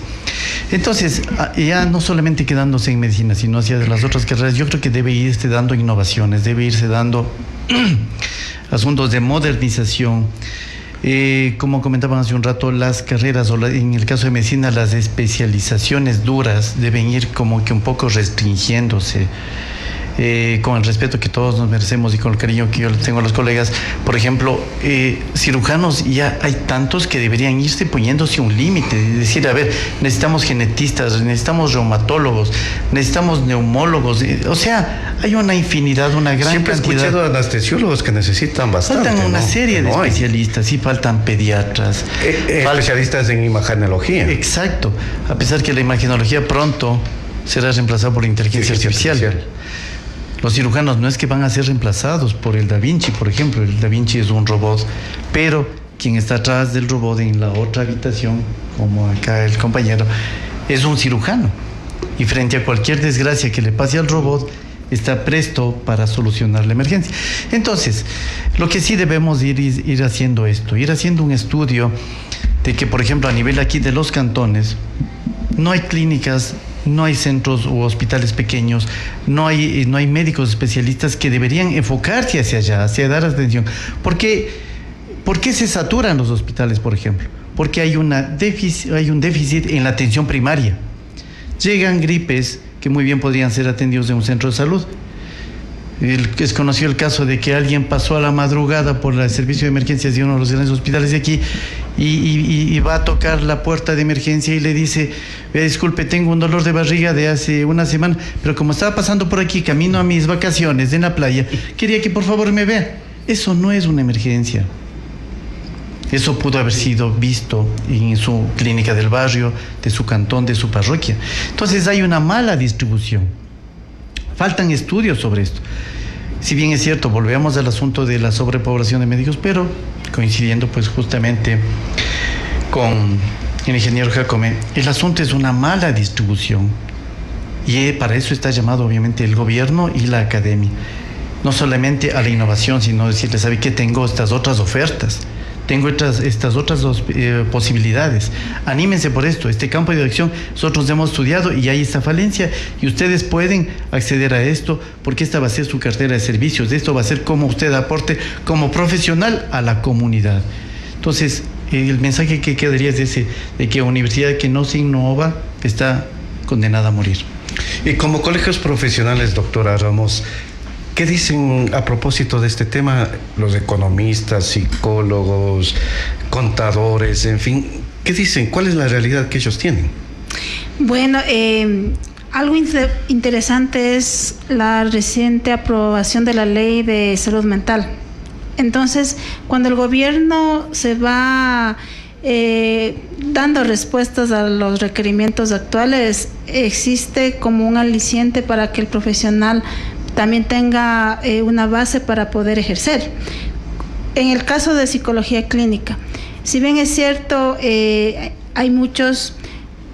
Entonces, ya no solamente quedándose en medicina, sino hacia las otras carreras, yo creo que debe irse dando innovaciones, debe irse dando asuntos de modernización. Como comentaban hace un rato, las carreras, o en el caso de medicina, las especializaciones duras deben ir como que un poco restringiéndose. Con el respeto que todos nos merecemos y con el cariño que yo tengo a los colegas. Por ejemplo, cirujanos, ya hay tantos que deberían irse poniéndose un límite, decir, a ver, necesitamos genetistas, necesitamos reumatólogos, necesitamos neumólogos, o sea, hay una infinidad, una gran Siempre cantidad. Siempre he escuchado anestesiólogos que necesitan bastante. Faltan una serie de hay. especialistas, sí, faltan pediatras. Especialistas en imagenología. Exacto, a pesar que la imagenología pronto será reemplazada por la inteligencia artificial. Los cirujanos no es que van a ser reemplazados por el Da Vinci, por ejemplo. El Da Vinci es un robot, pero quien está atrás del robot en la otra habitación, como acá el compañero, es un cirujano. Y frente a cualquier desgracia que le pase al robot, está presto para solucionar la emergencia. Entonces, lo que sí debemos ir haciendo ir haciendo un estudio de que, por ejemplo, a nivel aquí de los cantones, no hay clínicas, no hay centros u hospitales pequeños, no hay médicos especialistas que deberían enfocarse hacia allá, hacia dar atención. ¿Por qué se saturan los hospitales, por ejemplo? Porque hay un déficit en la atención primaria. Llegan gripes que muy bien podrían ser atendidos en un centro de salud. Es conocido el caso de que alguien pasó a la madrugada por el servicio de emergencias de uno de los grandes hospitales de aquí y va a tocar la puerta de emergencia y le dice, disculpe, tengo un dolor de barriga de hace una semana, pero como estaba pasando por aquí camino a mis vacaciones en la playa, quería que por favor me vea. Eso no es una emergencia. Eso pudo haber sido visto en su clínica del barrio, de su cantón, de su parroquia. Entonces hay una mala distribución. Faltan estudios sobre esto. Si bien es cierto, volvemos al asunto de la sobrepoblación de médicos, pero coincidiendo pues justamente con el ingeniero Jacome, el asunto es una mala distribución. Y para eso está llamado obviamente el gobierno y la academia. No solamente a la innovación, sino decirle, ¿sabe qué? Tengo estas otras ofertas. Tengo estas otras posibilidades. Anímense por esto. Este campo de acción nosotros hemos estudiado y hay esta falencia y ustedes pueden acceder a esto porque esta va a ser su cartera de servicios. Esto va a ser como usted aporte como profesional a la comunidad. Entonces, el mensaje que quedaría es ese, de que universidad que no se innova está condenada a morir. Y como colegios profesionales, doctora Ramos, ¿qué dicen a propósito de este tema los economistas, psicólogos, contadores, en fin? ¿Qué dicen? ¿Cuál es la realidad que ellos tienen? Bueno, algo interesante es la reciente aprobación de la ley de salud mental. Entonces, cuando el gobierno se va dando respuestas a los requerimientos actuales, existe como un aliciente para que el profesional también tenga una base para poder ejercer. En el caso de psicología clínica, si bien es cierto,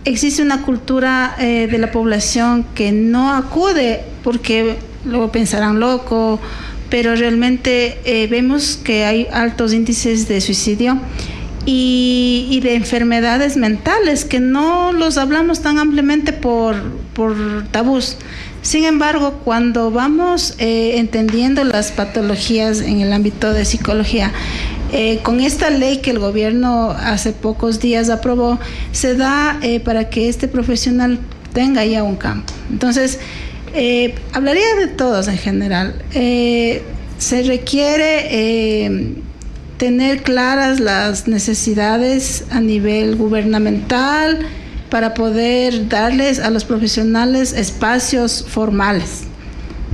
existe una cultura de la población que no acude porque luego pensarán loco, pero realmente vemos que hay altos índices de suicidio y de enfermedades mentales que no los hablamos tan ampliamente por tabús. Sin embargo, cuando vamos entendiendo las patologías en el ámbito de psicología, con esta ley que el gobierno hace pocos días aprobó, se da para que este profesional tenga ya un campo. Entonces, hablaría de todos en general. Se requiere tener claras las necesidades a nivel gubernamental, para poder darles a los profesionales espacios formales.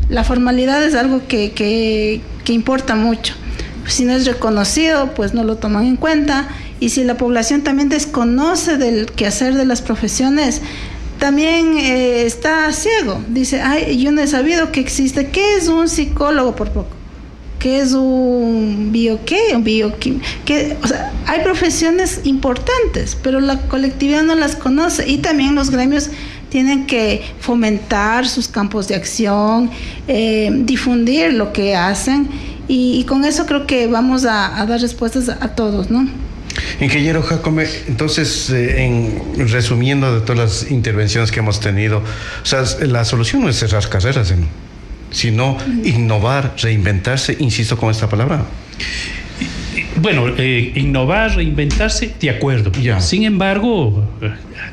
La formalidad es algo que importa mucho. Si no es reconocido, pues no lo toman en cuenta. Y si la población también desconoce del quehacer de las profesiones, también está ciego. Dice, ay, yo no he sabido que existe. ¿Qué es un psicólogo por poco? ¿Qué es un bioquímico? O sea, hay profesiones importantes, pero la colectividad no las conoce, y también los gremios tienen que fomentar sus campos de acción, difundir lo que hacen, y con eso creo que vamos a dar respuestas a todos, ¿no? Ingeniero Jacome, entonces, resumiendo de todas las intervenciones que hemos tenido, o sea, la solución no es cerrar carreras, sino innovar, reinventarse, insisto con esta palabra. Bueno, innovar, reinventarse, de acuerdo. Ya. Sin embargo,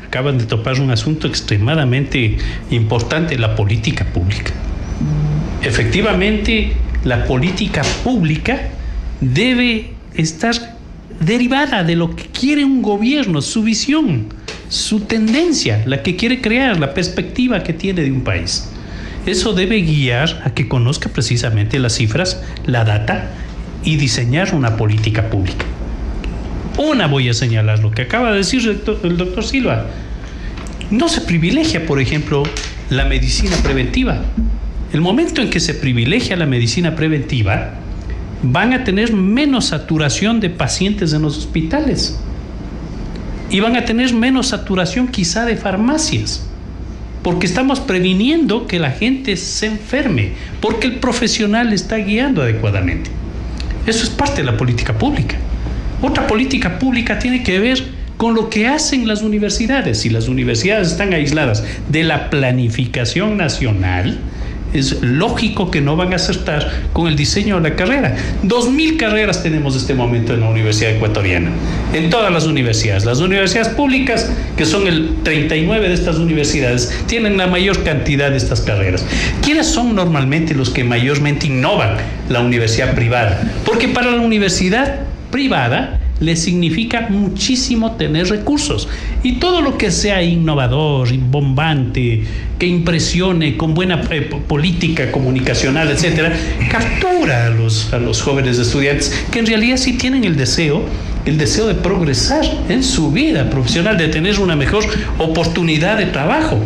acaban de topar un asunto extremadamente importante, la política pública. Efectivamente, la política pública debe estar derivada de lo que quiere un gobierno, su visión, su tendencia, la que quiere crear, la perspectiva que tiene de un país. Eso debe guiar a que conozca precisamente las cifras, la data, y diseñar una política pública. Voy a señalar lo que acaba de decir el doctor Silva. No se privilegia, por ejemplo, la medicina preventiva. El momento en que se privilegia la medicina preventiva, van a tener menos saturación de pacientes en los hospitales y van a tener menos saturación quizá de farmacias, porque estamos previniendo que la gente se enferme, porque el profesional está guiando adecuadamente. Eso es parte de la política pública. Otra política pública tiene que ver con lo que hacen las universidades. Si las universidades están aisladas de la planificación nacional, es lógico que no van a acertar con el diseño de la carrera. 2.000 carreras tenemos en este momento en la Universidad Ecuatoriana, en todas las universidades. Las universidades públicas, que son el 39 de estas universidades, tienen la mayor cantidad de estas carreras. ¿Quiénes son normalmente los que mayormente innovan? La universidad privada. Porque para la universidad privada le significa muchísimo tener recursos, y todo lo que sea innovador, bombante, que impresione, con buena política comunicacional, etcétera, captura a los jóvenes estudiantes que en realidad sí tienen el deseo de progresar en su vida profesional, de tener una mejor oportunidad de trabajo.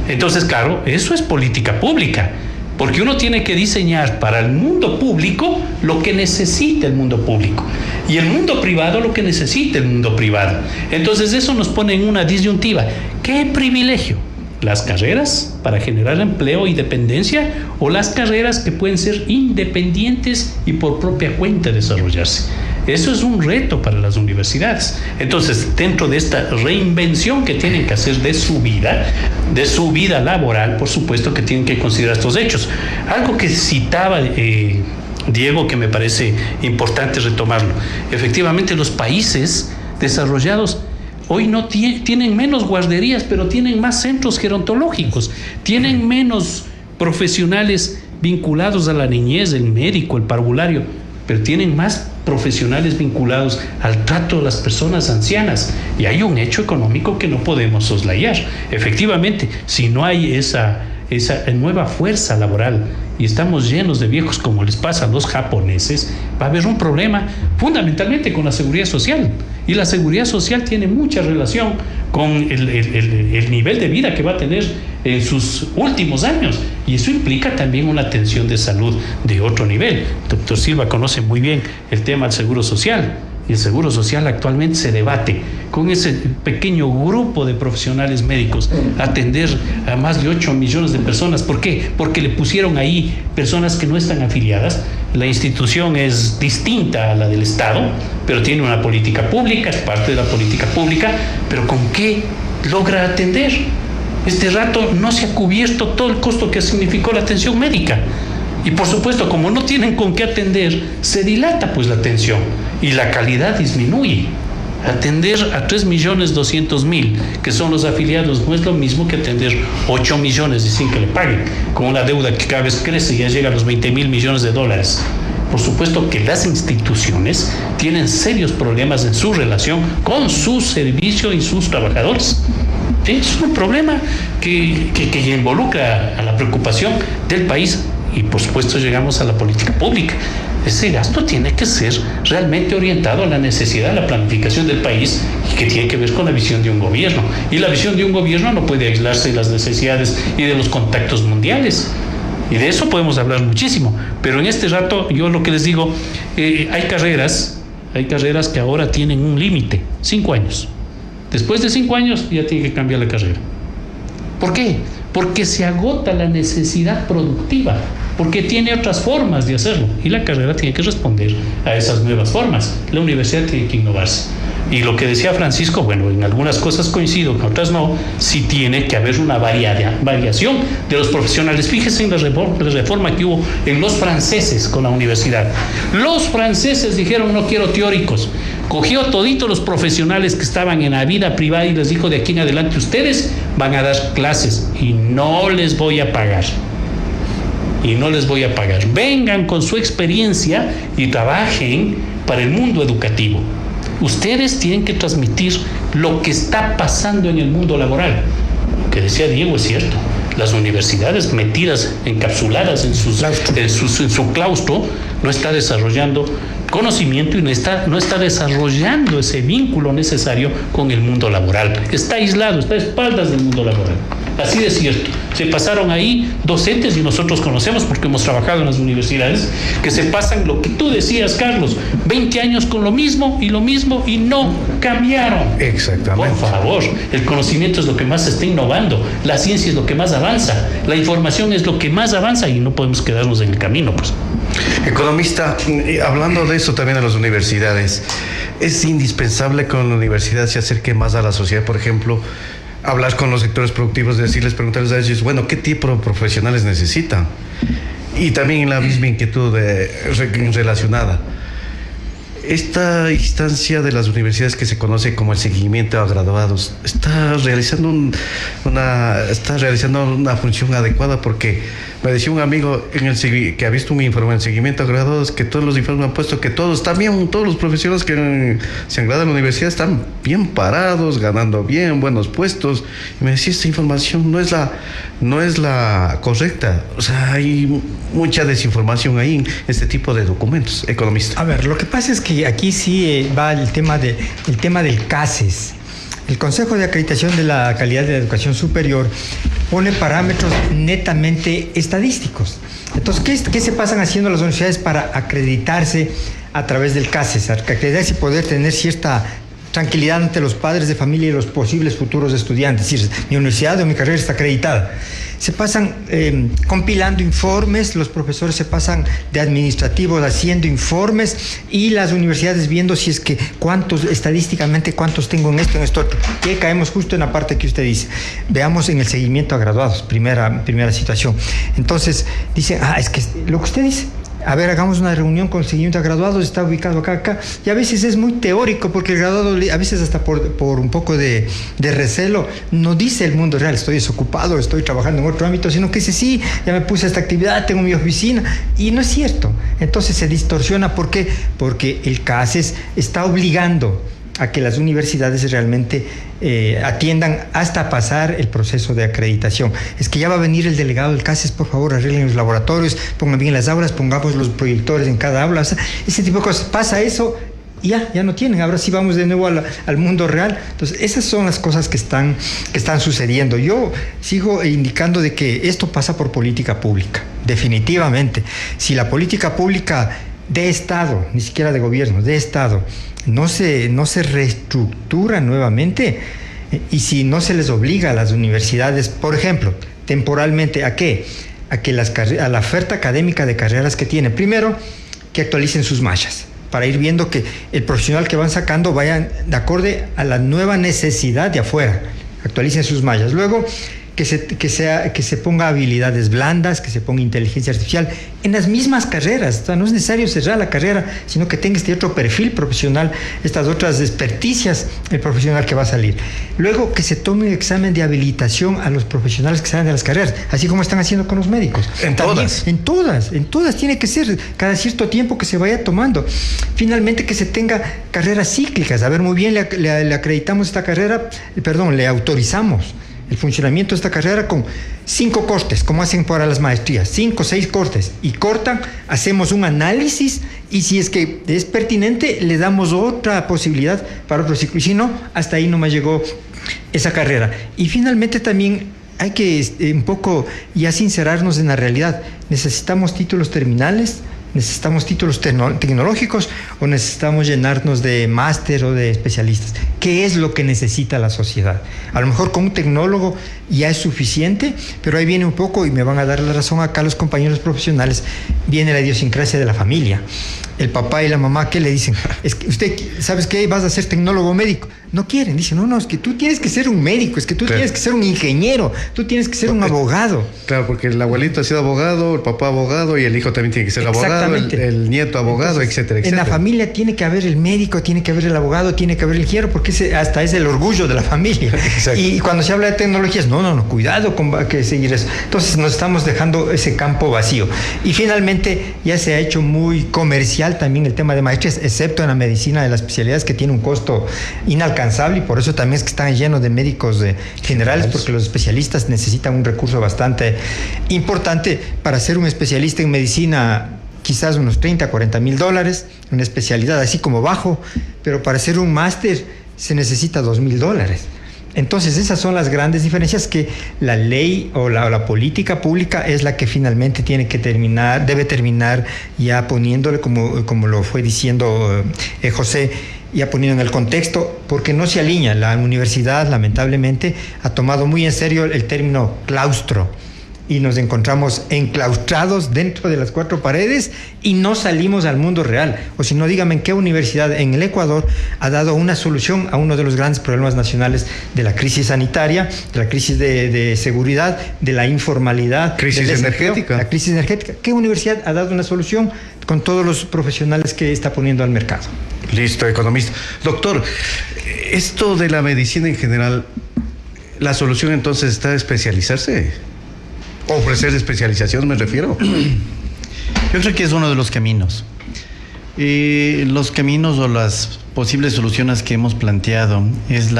Entonces, claro, eso es política pública, porque uno tiene que diseñar para el mundo público lo que necesita el mundo público, y el mundo privado lo que necesita el mundo privado. Entonces eso nos pone en una disyuntiva. ¿Qué privilegio? ¿Las carreras para generar empleo y dependencia, o las carreras que pueden ser independientes y por propia cuenta desarrollarse? Eso es un reto para las universidades. Entonces, dentro de esta reinvención que tienen que hacer de su vida laboral, por supuesto que tienen que considerar estos hechos. Algo que citaba Diego, que me parece importante retomarlo. Efectivamente, los países desarrollados hoy no tienen menos guarderías, pero tienen más centros gerontológicos, tienen menos profesionales vinculados a la niñez, el médico, el parvulario, pero tienen más profesionales vinculados al trato de las personas ancianas, y hay un hecho económico que no podemos soslayar. Efectivamente, si no hay esa nueva fuerza laboral y estamos llenos de viejos como les pasa a los japoneses, va a haber un problema fundamentalmente con la seguridad social, y la seguridad social tiene mucha relación con el nivel de vida que va a tener en sus últimos años, y eso implica también una atención de salud de otro nivel. Doctor Silva conoce muy bien el tema del seguro social, y el seguro social actualmente se debate con ese pequeño grupo de profesionales médicos, atender a más de 8 millones de personas. ¿Por qué? Porque le pusieron ahí personas que no están afiliadas. La institución es distinta a la del Estado, pero tiene una política pública, es parte de la política pública, pero ¿con qué logra atender? Este rato no se ha cubierto todo el costo que significó la atención médica. Y por supuesto, como no tienen con qué atender, se dilata pues la atención y la calidad disminuye. Atender a 3.200.000, que son los afiliados, no es lo mismo que atender 8 millones y sin que le paguen, con una deuda que cada vez crece y ya llega a los 20.000 millones de dólares. Por supuesto que las instituciones tienen serios problemas en su relación con su servicio y sus trabajadores. Es un problema que involucra a la preocupación del país, y por supuesto llegamos a la política pública. Ese gasto tiene que ser realmente orientado a la necesidad de la planificación del país, y que tiene que ver con la visión de un gobierno. Y la visión de un gobierno no puede aislarse de las necesidades y de los contactos mundiales. Y de eso podemos hablar muchísimo. Pero en este rato, yo lo que les digo, hay carreras que ahora tienen un límite, 5 años. Después de 5 años ya tiene que cambiar la carrera. ¿Por qué? Porque se agota la necesidad productiva, porque tiene otras formas de hacerlo y la carrera tiene que responder a esas nuevas formas. La universidad tiene que innovarse. Y lo que decía Francisco, bueno, en algunas cosas coincido, en otras no, sí tiene que haber una variación de los profesionales. Fíjense en la reforma que hubo en los franceses con la universidad. Los franceses dijeron, no quiero teóricos. Cogió toditos los profesionales que estaban en la vida privada y les dijo, de aquí en adelante ustedes van a dar clases y no les voy a pagar. Vengan con su experiencia y trabajen para el mundo educativo. Ustedes tienen que transmitir lo que está pasando en el mundo laboral. Lo que decía Diego es cierto. Las universidades metidas, encapsuladas en su claustro, no está desarrollando conocimiento y no está desarrollando ese vínculo necesario con el mundo laboral. Está aislado, está a espaldas del mundo laboral. Así de cierto. Se pasaron ahí docentes, y nosotros conocemos porque hemos trabajado en las universidades, que se pasan lo que tú decías, Carlos, 20 años con lo mismo y no cambiaron. Exactamente. Por favor, el conocimiento es lo que más se está innovando, la ciencia es lo que más avanza, la información es lo que más avanza y no podemos quedarnos en el camino, pues. Economista, hablando de eso también a las universidades, es indispensable que la universidad se acerque más a la sociedad, por ejemplo, hablar con los sectores productivos, preguntarles a ellos, bueno, ¿qué tipo de profesionales necesitan? Y también la misma inquietud relacionada. Esta instancia de las universidades que se conoce como el seguimiento a graduados está realizando una función adecuada, porque me decía un amigo que ha visto un informe en seguimiento a graduados, que todos los informes han puesto que todos están bien, todos los profesionales que se han graduado en la universidad están bien parados, ganando bien, buenos puestos. Y me decía, esta información no es la correcta. O sea, hay mucha desinformación ahí en este tipo de documentos, economista. A ver, lo que pasa es que aquí sí va el tema del CACES. El Consejo de Acreditación de la Calidad de la Educación Superior pone parámetros netamente estadísticos. Entonces, ¿qué se pasan haciendo las universidades para acreditarse a través del CACES? Acreditarse y poder tener cierta tranquilidad ante los padres de familia y los posibles futuros estudiantes. Es decir, mi universidad o mi carrera está acreditada. Se pasan compilando informes, los profesores se pasan de administrativos haciendo informes y las universidades viendo si es que estadísticamente cuántos tengo en esto, otro. Y caemos justo en la parte que usted dice. Veamos en el seguimiento a graduados, primera situación. Entonces, dicen, es que lo que usted dice. A ver, hagamos una reunión con el seguimiento a graduados, está ubicado acá, y a veces es muy teórico, porque el graduado, a veces hasta por un poco de recelo, no dice el mundo real, estoy desocupado, estoy trabajando en otro ámbito, sino que dice, sí, ya me puse a esta actividad, tengo mi oficina, y no es cierto. Entonces se distorsiona, ¿por qué? Porque el CACES está obligando a que las universidades realmente atiendan hasta pasar el proceso de acreditación. Es que ya va a venir el delegado del CACES, por favor, arreglen los laboratorios, pongan bien las aulas, pongamos los proyectores en cada aula, o sea, ese tipo de cosas. Pasa eso y ya no tienen. Ahora sí vamos de nuevo al mundo real. Entonces, esas son las cosas que están sucediendo. Yo sigo indicando de que esto pasa por política pública, definitivamente. Si la política pública de Estado, ni siquiera de gobierno, de Estado, no se reestructura nuevamente, y si no se les obliga a las universidades, por ejemplo, temporalmente, ¿a qué? A la oferta académica de carreras que tienen. Primero, que actualicen sus mallas, para ir viendo que el profesional que van sacando vaya de acorde a la nueva necesidad de afuera. Actualicen sus mallas. Luego, que se ponga habilidades blandas, que se ponga inteligencia artificial en las mismas carreras. O sea, no es necesario cerrar la carrera, sino que tenga este otro perfil profesional, estas otras experticias el profesional que va a salir. Luego, que se tome un examen de habilitación a los profesionales que salen de las carreras, así como están haciendo con los médicos. En todas tiene que ser cada cierto tiempo que se vaya tomando. Finalmente, que se tenga carreras cíclicas. A ver, muy bien, le acreditamos esta carrera, le autorizamos el funcionamiento de esta carrera con 5 cortes, como hacen para las maestrías, 5 o 6 cortes, y cortan, hacemos un análisis, y si es que es pertinente, le damos otra posibilidad para otro ciclo, y si no, hasta ahí nomás llegó esa carrera. Y finalmente también hay que un poco ya sincerarnos en la realidad. Necesitamos títulos terminales, necesitamos títulos tecnológicos, o necesitamos llenarnos de máster o de especialistas. ¿Qué es lo que necesita la sociedad? A lo mejor con un tecnólogo ya es suficiente, pero ahí viene un poco, y me van a dar la razón acá los compañeros profesionales, viene la idiosincrasia de la familia. El papá y la mamá, ¿qué le dicen? Es que usted, ¿sabes qué? Vas a ser tecnólogo o médico. No quieren, dicen, no, es que tú tienes que ser un médico, es que tú tienes que ser un ingeniero, tú tienes que ser un abogado. Claro, porque el abuelito ha sido abogado, el papá abogado, y el hijo también tiene que ser abogado, el nieto abogado. Entonces, etcétera. En la familia tiene que haber el médico, tiene que haber el abogado, tiene que haber el ingeniero, porque hasta es el orgullo de la familia. Exacto. Y cuando se habla de tecnologías, no, cuidado con que seguir eso. Entonces nos estamos dejando ese campo vacío. Y finalmente ya se ha hecho muy comercial también el tema de maestrías, excepto en la medicina de las especialidades, que tiene un costo inalcanzable, y por eso también es que están llenos de médicos generales, porque los especialistas necesitan un recurso bastante importante. Para ser un especialista en medicina, quizás unos 30, 40 mil dólares, una especialidad así como bajo, pero para hacer un máster se necesita $2,000. Entonces esas son las grandes diferencias, que la ley o la política pública es la que finalmente debe terminar ya poniéndole, como lo fue diciendo José, ya poniendo en el contexto, porque no se alinea. La universidad, lamentablemente, ha tomado muy en serio el término claustro, y nos encontramos enclaustrados dentro de las 4 paredes y no salimos al mundo real. O si no, dígame en qué universidad en el Ecuador ha dado una solución a uno de los grandes problemas nacionales de la crisis sanitaria, de la crisis de seguridad, de la informalidad, crisis energética. La crisis energética. ¿Qué universidad ha dado una solución con todos los profesionales que está poniendo al mercado? Listo, economista. Doctor, esto de la medicina en general, ¿la solución entonces está en especializarse? Ofrecer especialización, me refiero. Yo creo que es uno de los caminos. Los caminos o las posibles soluciones que hemos planteado es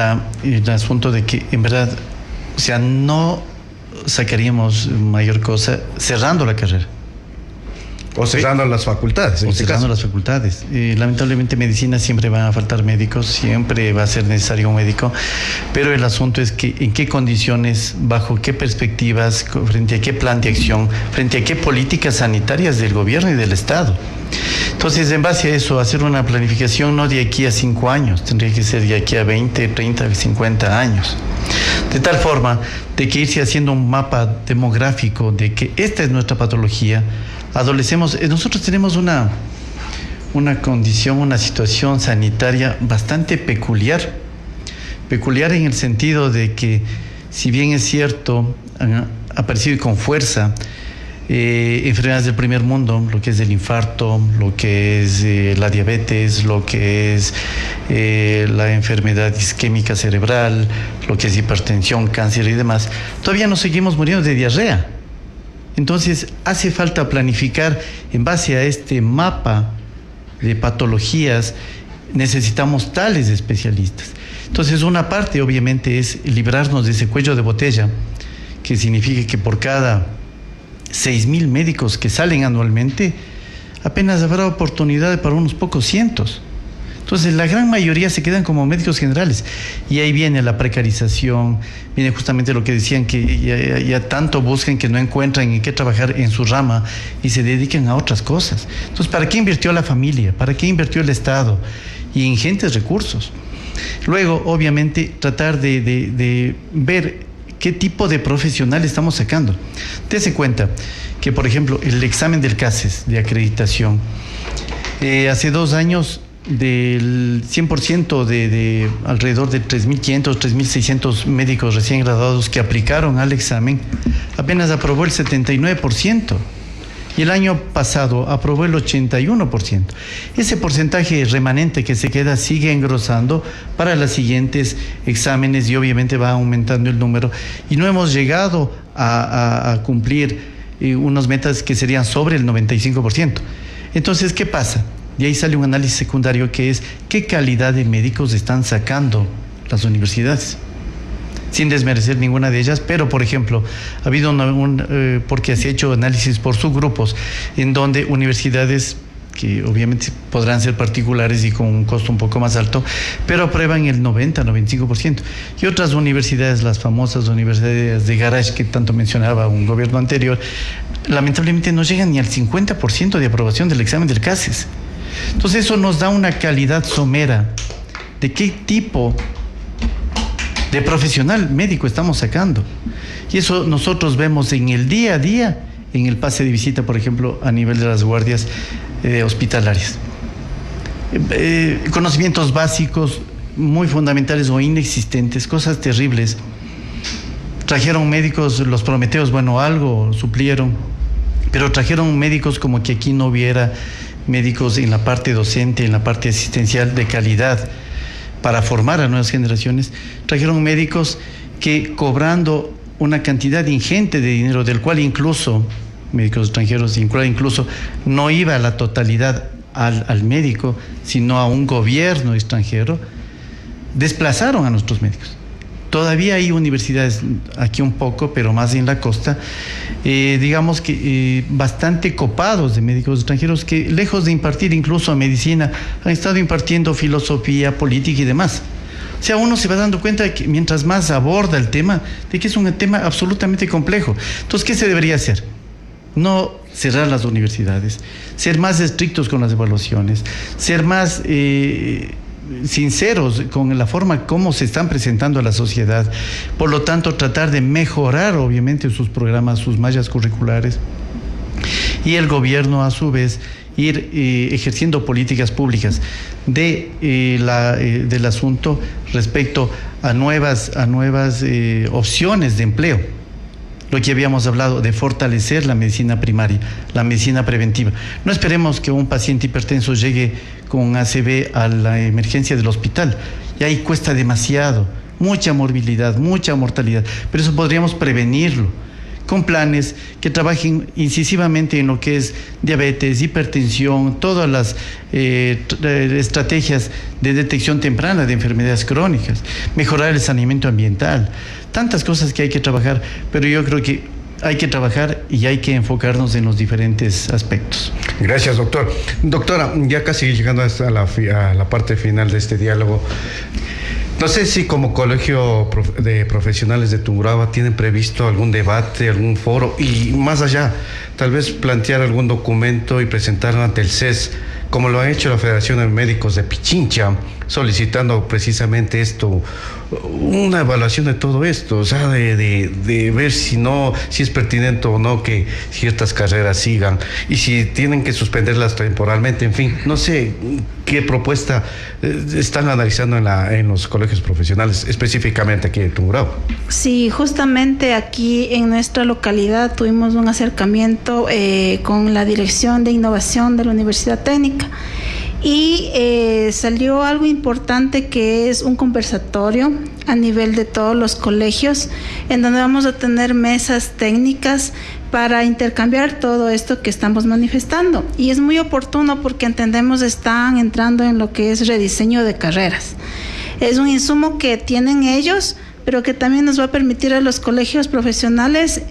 el asunto de que, en verdad, o sea, no sacaríamos mayor cosa cerrando la carrera. O cerrando las facultades. O cerrando las facultades. Lamentablemente, medicina siempre van a faltar médicos, siempre va a ser necesario un médico, pero el asunto es que en qué condiciones, bajo qué perspectivas, frente a qué plan de acción, frente a qué políticas sanitarias del gobierno y del Estado. Entonces, en base a eso, hacer una planificación no de aquí a 5 años, tendría que ser de aquí a 20, 30, 50 años. De tal forma de que irse haciendo un mapa demográfico de que esta es nuestra patología. Nosotros tenemos una condición, una situación sanitaria bastante peculiar en el sentido de que, si bien es cierto, han aparecido con fuerza enfermedades del primer mundo, lo que es el infarto, lo que es la diabetes, lo que es la enfermedad isquémica cerebral, lo que es hipertensión, cáncer y demás, todavía nos seguimos muriendo de diarrea. Entonces hace falta planificar en base a este mapa de patologías. Necesitamos tales especialistas. Entonces, una parte obviamente es librarnos de ese cuello de botella, que significa que por cada 6,000 médicos que salen anualmente, apenas habrá oportunidad para unos pocos cientos. Entonces, la gran mayoría se quedan como médicos generales. Y ahí viene la precarización, viene justamente lo que decían, que ya tanto buscan que no encuentran en qué trabajar en su rama y se dedican a otras cosas. Entonces, ¿para qué invirtió la familia? ¿Para qué invirtió el Estado? Y ingentes recursos. Luego, obviamente, tratar de ver qué tipo de profesional estamos sacando. Dese cuenta que, por ejemplo, el examen del CASES de acreditación, hace 2 años, del 100% de alrededor de 3.500, 3.600 médicos recién graduados que aplicaron al examen, apenas aprobó el 79%. Y el año pasado aprobó el 81%. Ese porcentaje remanente que se queda sigue engrosando para los siguientes exámenes y obviamente va aumentando el número. Y no hemos llegado a cumplir unas metas que serían sobre el 95%. Entonces, ¿qué pasa? De ahí sale un análisis secundario que es qué calidad de médicos están sacando las universidades. sin desmerecer ninguna de ellas, pero por ejemplo, ha habido porque se ha hecho análisis por subgrupos, en donde universidades que obviamente podrán ser particulares y con un costo un poco más alto, pero aprueban el 90-95%. Y otras universidades, las famosas universidades de garage que tanto mencionaba un gobierno anterior, lamentablemente no llegan ni al 50% de aprobación del examen del CACES. Entonces eso nos da una calidad somera de qué tipo de profesional médico estamos sacando. Y eso nosotros vemos en el día a día, en el pase de visita, por ejemplo, a nivel de las guardias hospitalarias. Conocimientos básicos muy fundamentales o inexistentes, cosas terribles. Trajeron médicos, los prometeos, bueno, algo suplieron, pero trajeron médicos como que aquí no hubiera médicos en la parte docente, en la parte asistencial de calidad para formar a nuevas generaciones. Trajeron médicos que cobrando una cantidad ingente de dinero, del cual incluso médicos extranjeros, incluso no iba a la totalidad al médico, sino a un gobierno extranjero, desplazaron a nuestros médicos. Todavía hay universidades, aquí un poco, pero más en la costa, digamos que bastante copados de médicos extranjeros que, lejos de impartir incluso medicina, han estado impartiendo filosofía, política y demás. O sea, uno se va dando cuenta de que mientras más aborda el tema, de que es un tema absolutamente complejo. Entonces, ¿qué se debería hacer? No cerrar las universidades, ser más estrictos con las evaluaciones, ser más sinceros con la forma como se están presentando a la sociedad. Por lo tanto, tratar de mejorar, obviamente, sus programas, sus mallas curriculares. Y el gobierno, a su vez, ir ejerciendo políticas públicas del asunto respecto a nuevas opciones de empleo. Lo que habíamos hablado de fortalecer la medicina primaria, la medicina preventiva. No esperemos que un paciente hipertenso llegue con ACV a la emergencia del hospital. Y ahí cuesta demasiado, mucha morbilidad, mucha mortalidad. Pero eso podríamos prevenirlo con planes que trabajen incisivamente en lo que es diabetes, hipertensión, todas las estrategias de detección temprana de enfermedades crónicas, mejorar el saneamiento ambiental, tantas cosas que hay que trabajar, pero yo creo que hay que trabajar y hay que enfocarnos en los diferentes aspectos. Gracias, doctor. Doctora, ya casi llegando hasta a la parte final de este diálogo, no sé si como Colegio de Profesionales de Tungurahua tienen previsto algún debate, algún foro y más allá, tal vez plantear algún documento y presentarlo ante el CES, como lo ha hecho la Federación de Médicos de Pichincha, solicitando precisamente esto, una evaluación de todo esto, o sea, de ver si es pertinente o no que ciertas carreras sigan y si tienen que suspenderlas temporalmente, en fin, no sé qué propuesta están analizando en los colegios profesionales, específicamente aquí en Tungurahua. Sí, justamente aquí en nuestra localidad tuvimos un acercamiento con la Dirección de Innovación de la Universidad Técnica. Y salió algo importante, que es un conversatorio a nivel de todos los colegios, en donde vamos a tener mesas técnicas para intercambiar todo esto que estamos manifestando. Y es muy oportuno porque entendemos están entrando en lo que es rediseño de carreras. Es un insumo que tienen ellos, pero que también nos va a permitir a los colegios profesionales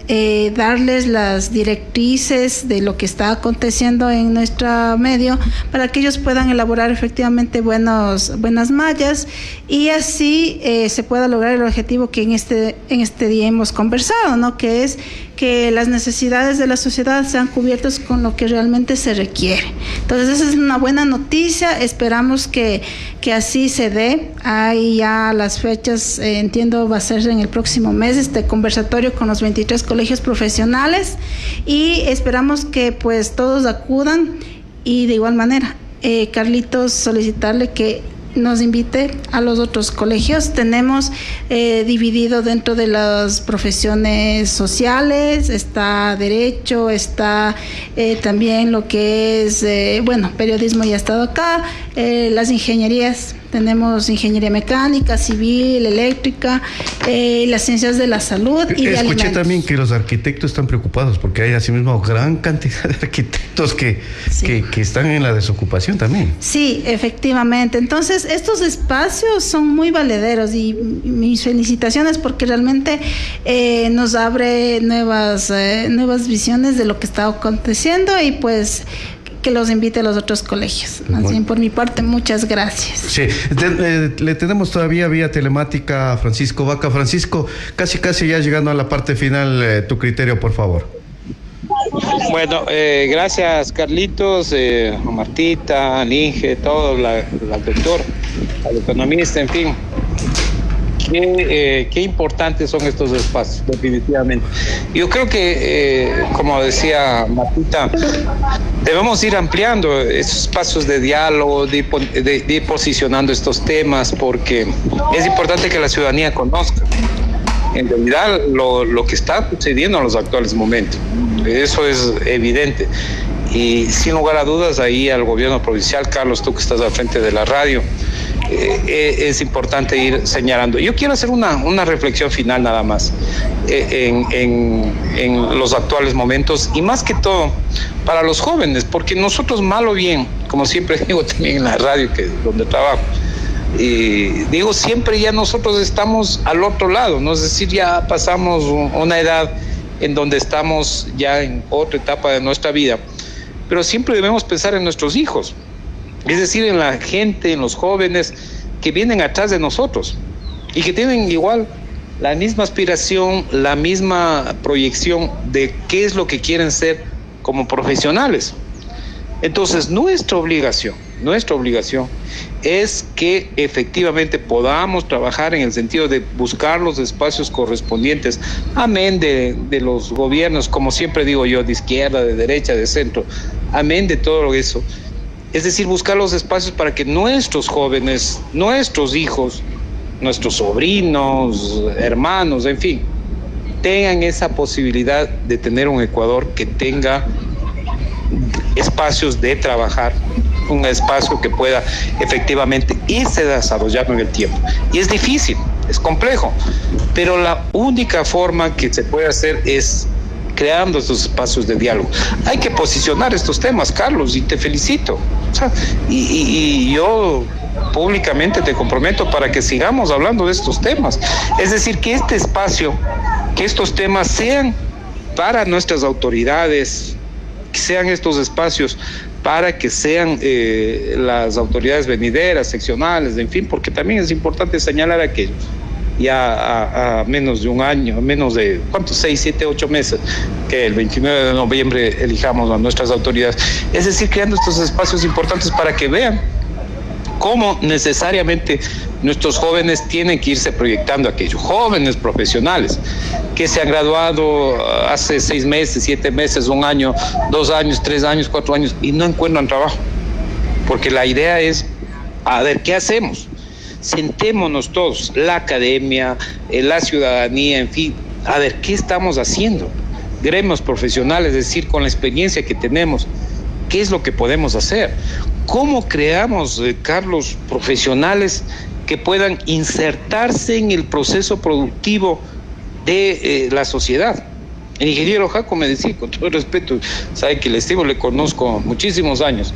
darles las directrices de lo que está aconteciendo en nuestro medio para que ellos puedan elaborar efectivamente buenas mallas y así se pueda lograr el objetivo que en este día hemos conversado, ¿no? Que es que las necesidades de la sociedad sean cubiertas con lo que realmente se requiere. Entonces esa es una buena noticia, esperamos que así se dé. Hay ya las fechas, entiendo va a ser en el próximo mes este conversatorio con los 23 colegios profesionales y esperamos que pues todos acudan y de igual manera, Carlitos, solicitarle que nos invite a los otros colegios. Tenemos dividido dentro de las profesiones sociales, está derecho, está también lo que es, periodismo ya ha estado acá, las ingenierías tenemos ingeniería mecánica, civil, eléctrica, las ciencias de la salud y de alimentos. Escuché también que los arquitectos están preocupados porque hay asimismo gran cantidad de arquitectos que están en la desocupación también. Sí, efectivamente. Entonces, estos espacios son muy valederos y mis felicitaciones porque realmente nos abre nuevas visiones de lo que está aconteciendo y pues que los invite a los otros colegios. Más bien por mi parte, muchas gracias. Sí, le tenemos todavía vía telemática a Francisco Vaca. Francisco, casi ya llegando a la parte final, tu criterio, por favor. Bueno, gracias Carlitos, a Martita, al Inge, todo, al doctor, al economista, en fin. Qué importantes son estos espacios, definitivamente. Yo creo que, como decía Martita, debemos ir ampliando estos espacios de diálogo, de ir posicionando estos temas, porque es importante que la ciudadanía conozca en realidad lo que está sucediendo en los actuales momentos. Eso es evidente. Y sin lugar a dudas, ahí al gobierno provincial, Carlos, tú que estás al frente de la radio, es importante ir señalando. Yo quiero hacer una reflexión final nada más en los actuales momentos y más que todo para los jóvenes, porque nosotros mal o bien, como siempre digo también en la radio donde trabajo, y digo siempre ya nosotros estamos al otro lado, ¿no? Es decir, ya pasamos una edad en donde estamos ya en otra etapa de nuestra vida, pero siempre debemos pensar en nuestros hijos. Es decir, en la gente, en los jóvenes que vienen atrás de nosotros y que tienen igual la misma aspiración, la misma proyección de qué es lo que quieren ser como profesionales. Entonces, nuestra obligación es que efectivamente podamos trabajar en el sentido de buscar los espacios correspondientes, amén de los gobiernos, como siempre digo yo, de izquierda, de derecha, de centro, amén de todo eso. Es decir, buscar los espacios para que nuestros jóvenes, nuestros hijos, nuestros sobrinos, hermanos, en fin, tengan esa posibilidad de tener un Ecuador que tenga espacios de trabajar, un espacio que pueda efectivamente irse desarrollando en el tiempo. Y es difícil, es complejo, pero la única forma que se puede hacer es creando estos espacios de diálogo. Hay que posicionar estos temas, Carlos, y te felicito. O sea, y yo públicamente te comprometo para que sigamos hablando de estos temas. Es decir, que este espacio, que estos temas sean para nuestras autoridades, que sean estos espacios para que sean las autoridades venideras, seccionales, en fin, porque también es importante señalar aquello. Ya a menos de un año, menos de, ¿cuántos? 6, 7, 8 meses, que el 29 de noviembre elijamos a nuestras autoridades. Es decir, creando estos espacios importantes para que vean cómo necesariamente nuestros jóvenes tienen que irse proyectando aquello. Jóvenes profesionales que se han graduado hace 6 meses, 7 meses, 1 año, 2 años, 3 años, 4 años y no encuentran trabajo. Porque la idea es, a ver, ¿qué hacemos? Sentémonos todos, la academia, la ciudadanía, en fin, a ver, ¿qué estamos haciendo? Gremios profesionales, es decir, con la experiencia que tenemos, ¿qué es lo que podemos hacer? ¿Cómo creamos, Carlos, profesionales que puedan insertarse en el proceso productivo de la sociedad? El ingeniero Jaco me decía, con todo respeto, sabe que le estimo, le conozco muchísimos años,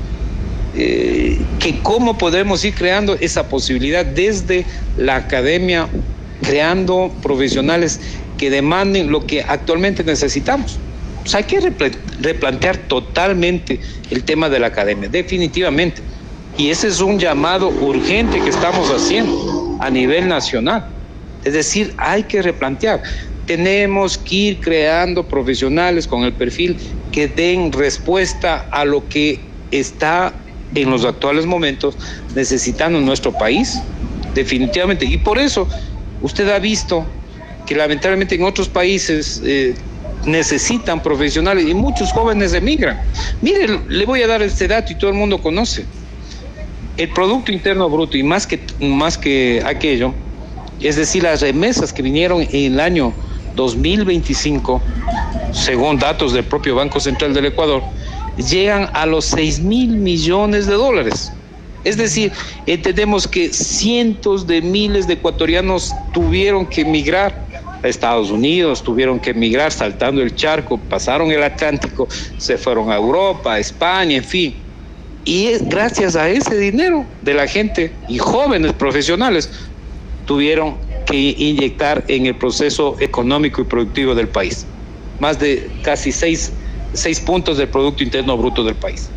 que cómo podemos ir creando esa posibilidad desde la academia, creando profesionales que demanden lo que actualmente necesitamos. O sea, hay que replantear totalmente el tema de la academia, definitivamente. Y ese es un llamado urgente que estamos haciendo a nivel nacional. Es decir, hay que replantear. Tenemos que ir creando profesionales con el perfil que den respuesta a lo que está en los actuales momentos necesitando nuestro país, definitivamente. Y por eso usted ha visto que lamentablemente en otros países necesitan profesionales y muchos jóvenes emigran. Mire, le voy a dar este dato y todo el mundo conoce. El Producto Interno Bruto y más que aquello, es decir, las remesas que vinieron en el año 2025, según datos del propio Banco Central del Ecuador, llegan a los 6,000 millones de dólares. Es decir, entendemos que cientos de miles de ecuatorianos tuvieron que emigrar a Estados Unidos, tuvieron que emigrar saltando el charco, pasaron el Atlántico, se fueron a Europa, a España, en fin. Y gracias a ese dinero de la gente y jóvenes profesionales tuvieron que inyectar en el proceso económico y productivo del país. Más de casi 6 puntos del Producto Interno Bruto del país.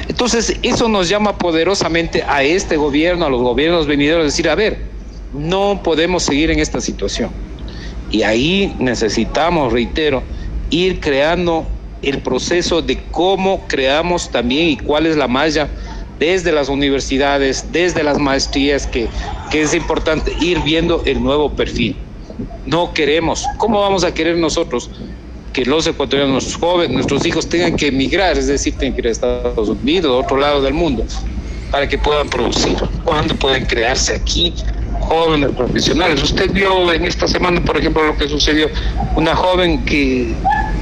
Entonces, eso nos llama poderosamente a este gobierno, a los gobiernos venideros, a decir, a ver, no podemos seguir en esta situación. Y ahí necesitamos, reitero, ir creando el proceso de cómo creamos también y cuál es la malla desde las universidades, desde las maestrías, que es importante ir viendo el nuevo perfil. No queremos, ¿cómo vamos a querer nosotros que los ecuatorianos, nuestros jóvenes, nuestros hijos tengan que emigrar, es decir, tengan que ir a Estados Unidos, a otro lado del mundo, para que puedan producir? ¿Cuándo pueden crearse aquí jóvenes profesionales? Usted vio en esta semana, por ejemplo, lo que sucedió, una joven que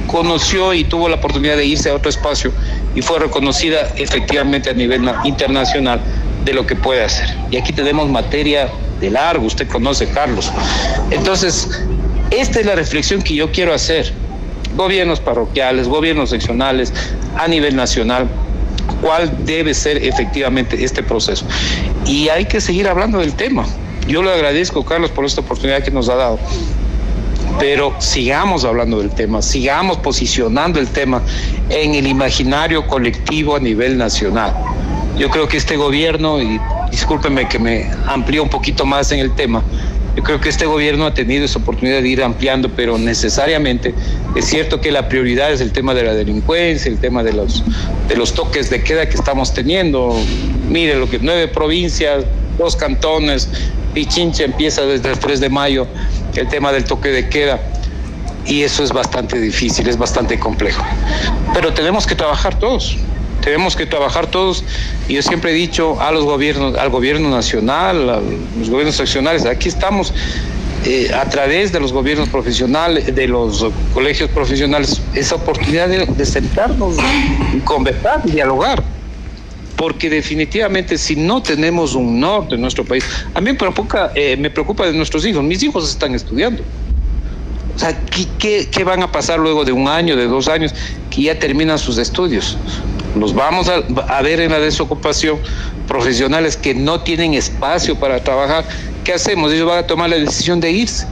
conoció y tuvo la oportunidad de irse a otro espacio y fue reconocida efectivamente a nivel internacional de lo que puede hacer. Y aquí tenemos materia de largo, usted conoce, Carlos. Entonces, esta es la reflexión que yo quiero hacer. Gobiernos parroquiales, gobiernos seccionales, a nivel nacional, cuál debe ser efectivamente este proceso. Y hay que seguir hablando del tema. Yo le agradezco, Carlos, por esta oportunidad que nos ha dado. Pero sigamos hablando del tema, sigamos posicionando el tema en el imaginario colectivo a nivel nacional. Yo creo que este gobierno, y discúlpenme que me amplíe un poquito más en el tema, yo creo que este gobierno ha tenido esa oportunidad de ir ampliando, pero necesariamente es cierto que la prioridad es el tema de la delincuencia, el tema de los toques de queda que estamos teniendo. Mire, lo que 9 provincias, 2 cantones, Pichincha empieza desde el 3 de mayo, el tema del toque de queda, y eso es bastante difícil, es bastante complejo. Pero tenemos que trabajar todos. Y yo siempre he dicho a los gobiernos, al gobierno nacional, a los gobiernos seccionales, aquí estamos a través de los gobiernos profesionales, de los colegios profesionales, esa oportunidad de sentarnos y conversar y dialogar. Porque definitivamente si no tenemos un norte en nuestro país, a mí me preocupa de nuestros hijos. Mis hijos están estudiando. O sea, ¿qué van a pasar luego de 1 año, de 2 años, que ya terminan sus estudios? Los vamos a ver en la desocupación, profesionales que no tienen espacio para trabajar. ¿Qué hacemos? Ellos van a tomar la decisión de irse.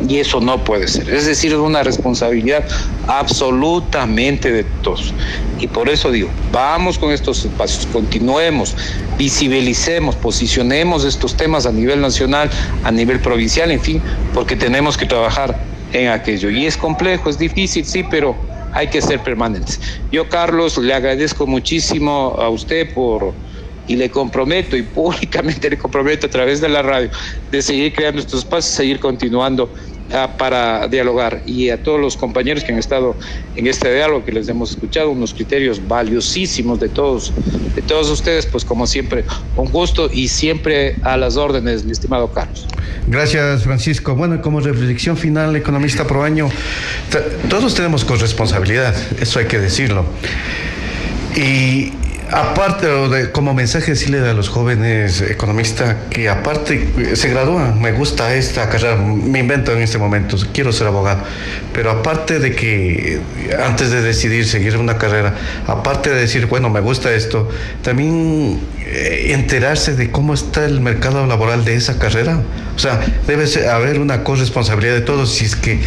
Y eso no puede ser. Es decir, es una responsabilidad absolutamente de todos. Y por eso digo, vamos con estos espacios, continuemos, visibilicemos, posicionemos estos temas a nivel nacional, a nivel provincial, en fin, porque tenemos que trabajar en aquello. Y es complejo, es difícil, sí, pero hay que ser permanentes. Yo, Carlos, le agradezco muchísimo a usted y le comprometo, y públicamente le comprometo a través de la radio, de seguir creando estos espacios, seguir continuando para dialogar, y a todos los compañeros que han estado en este diálogo, que les hemos escuchado unos criterios valiosísimos de todos ustedes, pues como siempre, un gusto y siempre a las órdenes, mi estimado Carlos. Gracias, Francisco. Bueno, como reflexión final, economista Proaño, todos tenemos corresponsabilidad, eso hay que decirlo. Y aparte, como mensaje, decirle a los jóvenes economistas que aparte se gradúan, me gusta esta carrera, me invento en este momento, quiero ser abogado, pero aparte de que antes de decidir seguir una carrera, aparte de decir, bueno, me gusta esto, también enterarse de cómo está el mercado laboral de esa carrera. O sea, debe haber una corresponsabilidad de todos. Si es que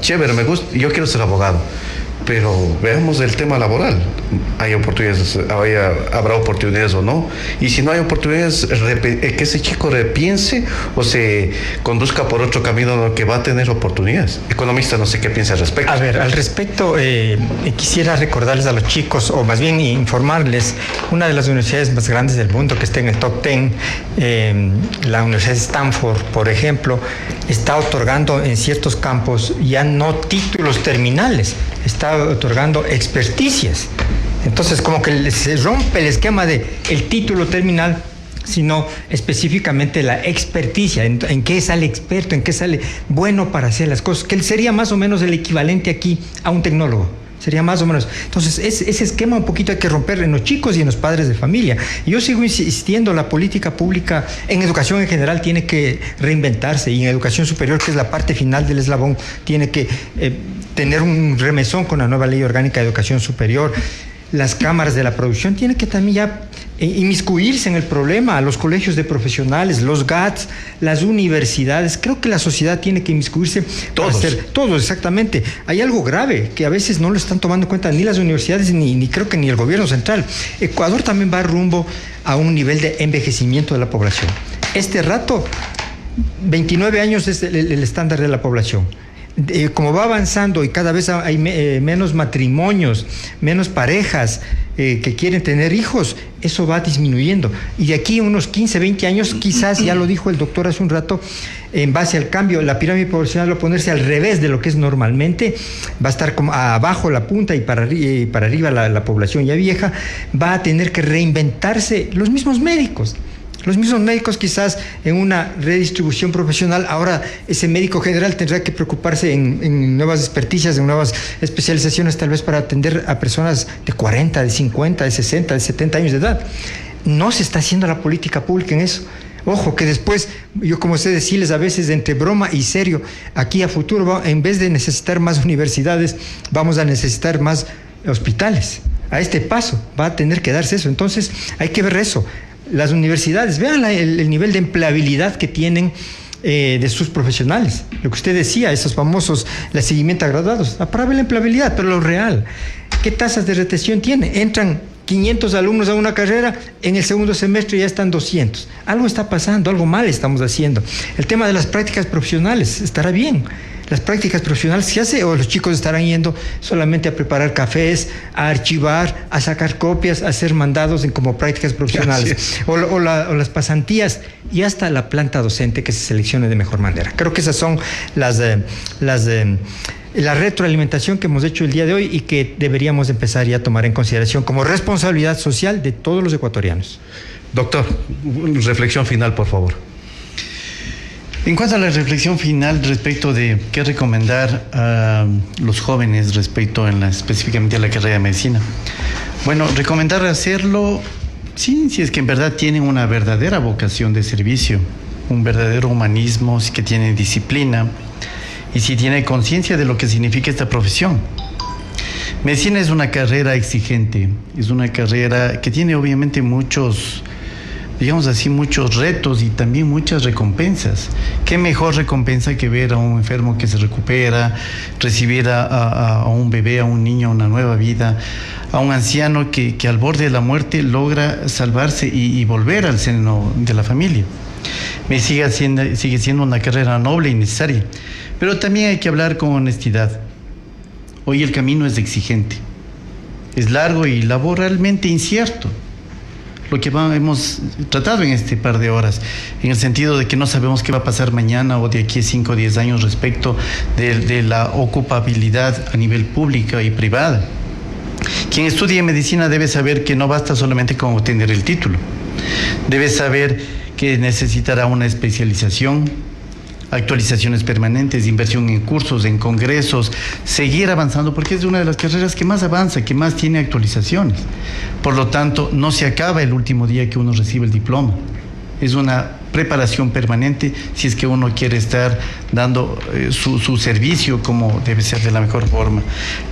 chévere, me gusta, yo quiero ser abogado, pero veamos el tema laboral. ¿Hay oportunidades? ¿Habrá oportunidades o no? Y si no hay oportunidades, que ese chico repiense o se conduzca por otro camino que va a tener oportunidades. Economista, no sé qué piensa al respecto. A ver, al respecto, quisiera recordarles a los chicos, o más bien informarles, una de las universidades más grandes del mundo que está en el top 10, la Universidad de Stanford, por ejemplo, está otorgando en ciertos campos ya no títulos terminales, está otorgando experticias. Entonces, como que se rompe el esquema de el título terminal, sino específicamente la experticia, en qué sale experto, en qué sale bueno para hacer las cosas, que él sería más o menos el equivalente aquí a un tecnólogo. Sería más o menos. Entonces, ese esquema un poquito hay que romper en los chicos y en los padres de familia. Y yo sigo insistiendo, la política pública en educación en general tiene que reinventarse, y en educación superior, que es la parte final del eslabón, tiene que tener un remesón con la nueva ley orgánica de educación superior. Las cámaras de la producción tienen que también ya inmiscuirse en el problema, los colegios de profesionales, los GATS, las universidades. Creo que la sociedad tiene que inmiscuirse. Todos, exactamente. Hay algo grave que a veces no lo están tomando en cuenta ni las universidades ni creo que ni el gobierno central. Ecuador también va rumbo a un nivel de envejecimiento de la población. Este rato, 29 años es el estándar de la población. Como va avanzando y cada vez hay menos matrimonios, menos parejas que quieren tener hijos, eso va disminuyendo. Y de aquí a unos 15, 20 años, quizás, ya lo dijo el doctor hace un rato, en base al cambio, la pirámide poblacional va a ponerse al revés de lo que es normalmente, va a estar como abajo la punta y para arriba la población ya vieja, va a tener que reinventarse los mismos médicos. Los mismos médicos, quizás en una redistribución profesional, ahora ese médico general tendrá que preocuparse en nuevas experticias, en nuevas especializaciones, tal vez para atender a personas de 40, de 50, de 60, de 70 años de edad. No se está haciendo la política pública en eso. Ojo, que después, yo como sé decirles a veces entre broma y serio, aquí a futuro, en vez de necesitar más universidades, vamos a necesitar más hospitales. A este paso va a tener que darse eso. Entonces hay que ver eso. Las universidades, vean el nivel de empleabilidad que tienen de sus profesionales. Lo que usted decía, esos famosos, el seguimiento a graduados, para ver la empleabilidad, pero lo real. ¿Qué tasas de retención tiene? Entran 500 alumnos a una carrera, en el segundo semestre ya están 200. Algo está pasando, algo mal estamos haciendo. El tema de las prácticas profesionales, ¿estará bien? Las prácticas profesionales se hace, o los chicos estarán yendo solamente a preparar cafés, a archivar, a sacar copias, a hacer mandados como prácticas profesionales, o las pasantías y hasta la planta docente que se seleccione de mejor manera. Creo que esas son la retroalimentación que hemos hecho el día de hoy y que deberíamos empezar ya a tomar en consideración como responsabilidad social de todos los ecuatorianos. Doctor, reflexión final, por favor. En cuanto a la reflexión final respecto de qué recomendar a los jóvenes respecto específicamente a la carrera de medicina. Bueno, recomendar hacerlo, sí, si es que en verdad tienen una verdadera vocación de servicio, un verdadero humanismo, si que tienen disciplina y si tienen conciencia de lo que significa esta profesión. Medicina es una carrera exigente, es una carrera que tiene obviamente muchos retos y también muchas recompensas. ¿Qué mejor recompensa que ver a un enfermo que se recupera, recibir a un bebé, a un niño, una nueva vida, a un anciano que al borde de la muerte logra salvarse y volver al seno de la familia? Sigue siendo una carrera noble y necesaria, pero también hay que hablar con honestidad. Hoy el camino es exigente, es largo y laboralmente incierto. Lo que hemos tratado en este par de horas, en el sentido de que no sabemos qué va a pasar mañana o de aquí a 5 o 10 años respecto de la ocupabilidad a nivel público y privada. Quien estudie medicina debe saber que no basta solamente con obtener el título. Debe saber que necesitará una especialización, actualizaciones permanentes, inversión en cursos, en congresos, seguir avanzando, porque es una de las carreras que más avanza, que más tiene actualizaciones. Por lo tanto, no se acaba el último día que uno recibe el diploma. Es una preparación permanente si es que uno quiere estar dando su servicio como debe ser, de la mejor forma.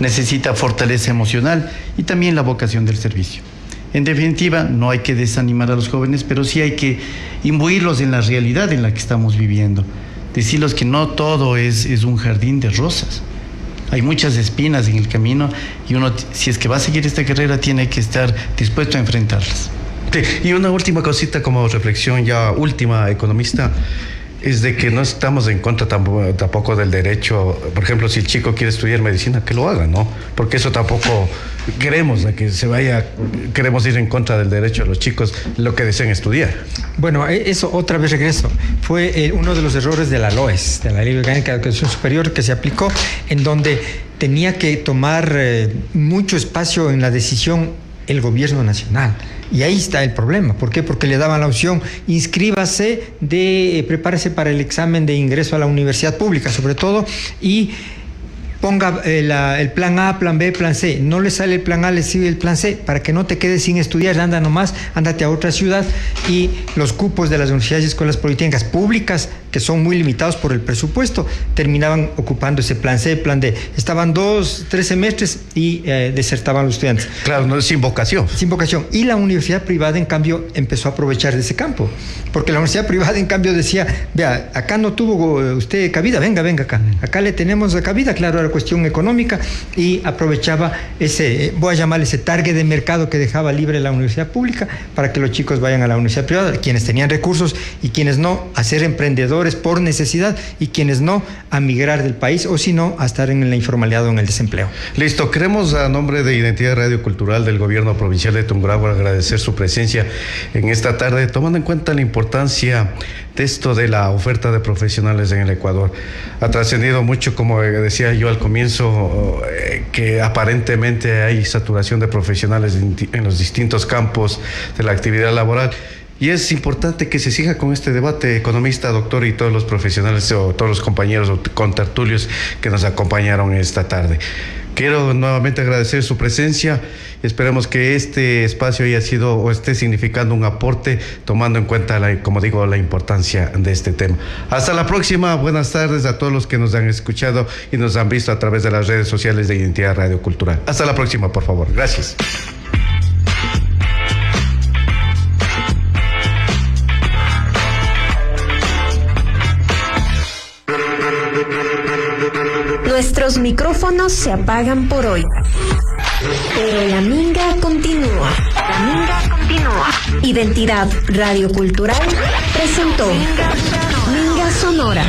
Necesita fortaleza emocional y también la vocación del servicio. En definitiva, no hay que desanimar a los jóvenes, pero sí hay que imbuirlos en la realidad en la que estamos viviendo. Decirles que no todo es un jardín de rosas. Hay muchas espinas en el camino y uno, si es que va a seguir esta carrera, tiene que estar dispuesto a enfrentarlas. Sí, y una última cosita como reflexión ya última, economista, es de que no estamos en contra tampoco del derecho. Por ejemplo, si el chico quiere estudiar medicina, que lo haga, ¿no? Porque eso tampoco queremos queremos ir en contra del derecho de los chicos, lo que deseen estudiar. Bueno, eso otra vez regreso. Fue uno de los errores de la LOES, de la Ley Orgánica de Educación Superior, que se aplicó, en donde tenía que tomar mucho espacio en la decisión el gobierno nacional. Y ahí está el problema. ¿Por qué? Porque le daban la opción, inscríbase, prepárese para el examen de ingreso a la universidad pública, sobre todo, y ponga el plan A, plan B, plan C. No le sale el plan A, le sigue el plan C, para que no te quedes sin estudiar, anda nomás, ándate a otra ciudad. Y los cupos de las universidades y escuelas politécnicas públicas, que son muy limitados por el presupuesto, terminaban ocupando ese plan C, plan D. Estaban 2, 3 semestres y desertaban los estudiantes. Claro, no, sin vocación. Sin vocación. Y la universidad privada, en cambio, empezó a aprovechar de ese campo. Porque la universidad privada, en cambio, decía, vea, acá no tuvo usted cabida, venga acá. Acá le tenemos cabida, claro, era cuestión económica, y aprovechaba ese, voy a llamarle ese target de mercado que dejaba libre la universidad pública para que los chicos vayan a la universidad privada, quienes tenían recursos y quienes no, a ser emprendedores por necesidad, y quienes no, a migrar del país, o si no, a estar en la informalidad o en el desempleo. Listo, queremos a nombre de Identidad Radio Cultural del Gobierno Provincial de Tungurahua agradecer su presencia en esta tarde, tomando en cuenta la importancia de esto de la oferta de profesionales en el Ecuador. Ha trascendido mucho, como decía yo al comienzo, que aparentemente hay saturación de profesionales en los distintos campos de la actividad laboral. Y es importante que se siga con este debate, economista, doctor, y todos los profesionales o todos los compañeros o contertulios que nos acompañaron esta tarde. Quiero nuevamente agradecer su presencia. Esperemos que este espacio haya sido o esté significando un aporte, tomando en cuenta, como digo, la importancia de este tema. Hasta la próxima. Buenas tardes a todos los que nos han escuchado y nos han visto a través de las redes sociales de Identidad Radio Cultural. Hasta la próxima, por favor. Gracias. Nuestros micrófonos se apagan por hoy, pero la minga continúa. Identidad Radio Cultural presentó Minga Sonora.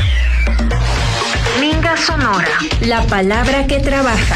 Minga Sonora, la palabra que trabaja.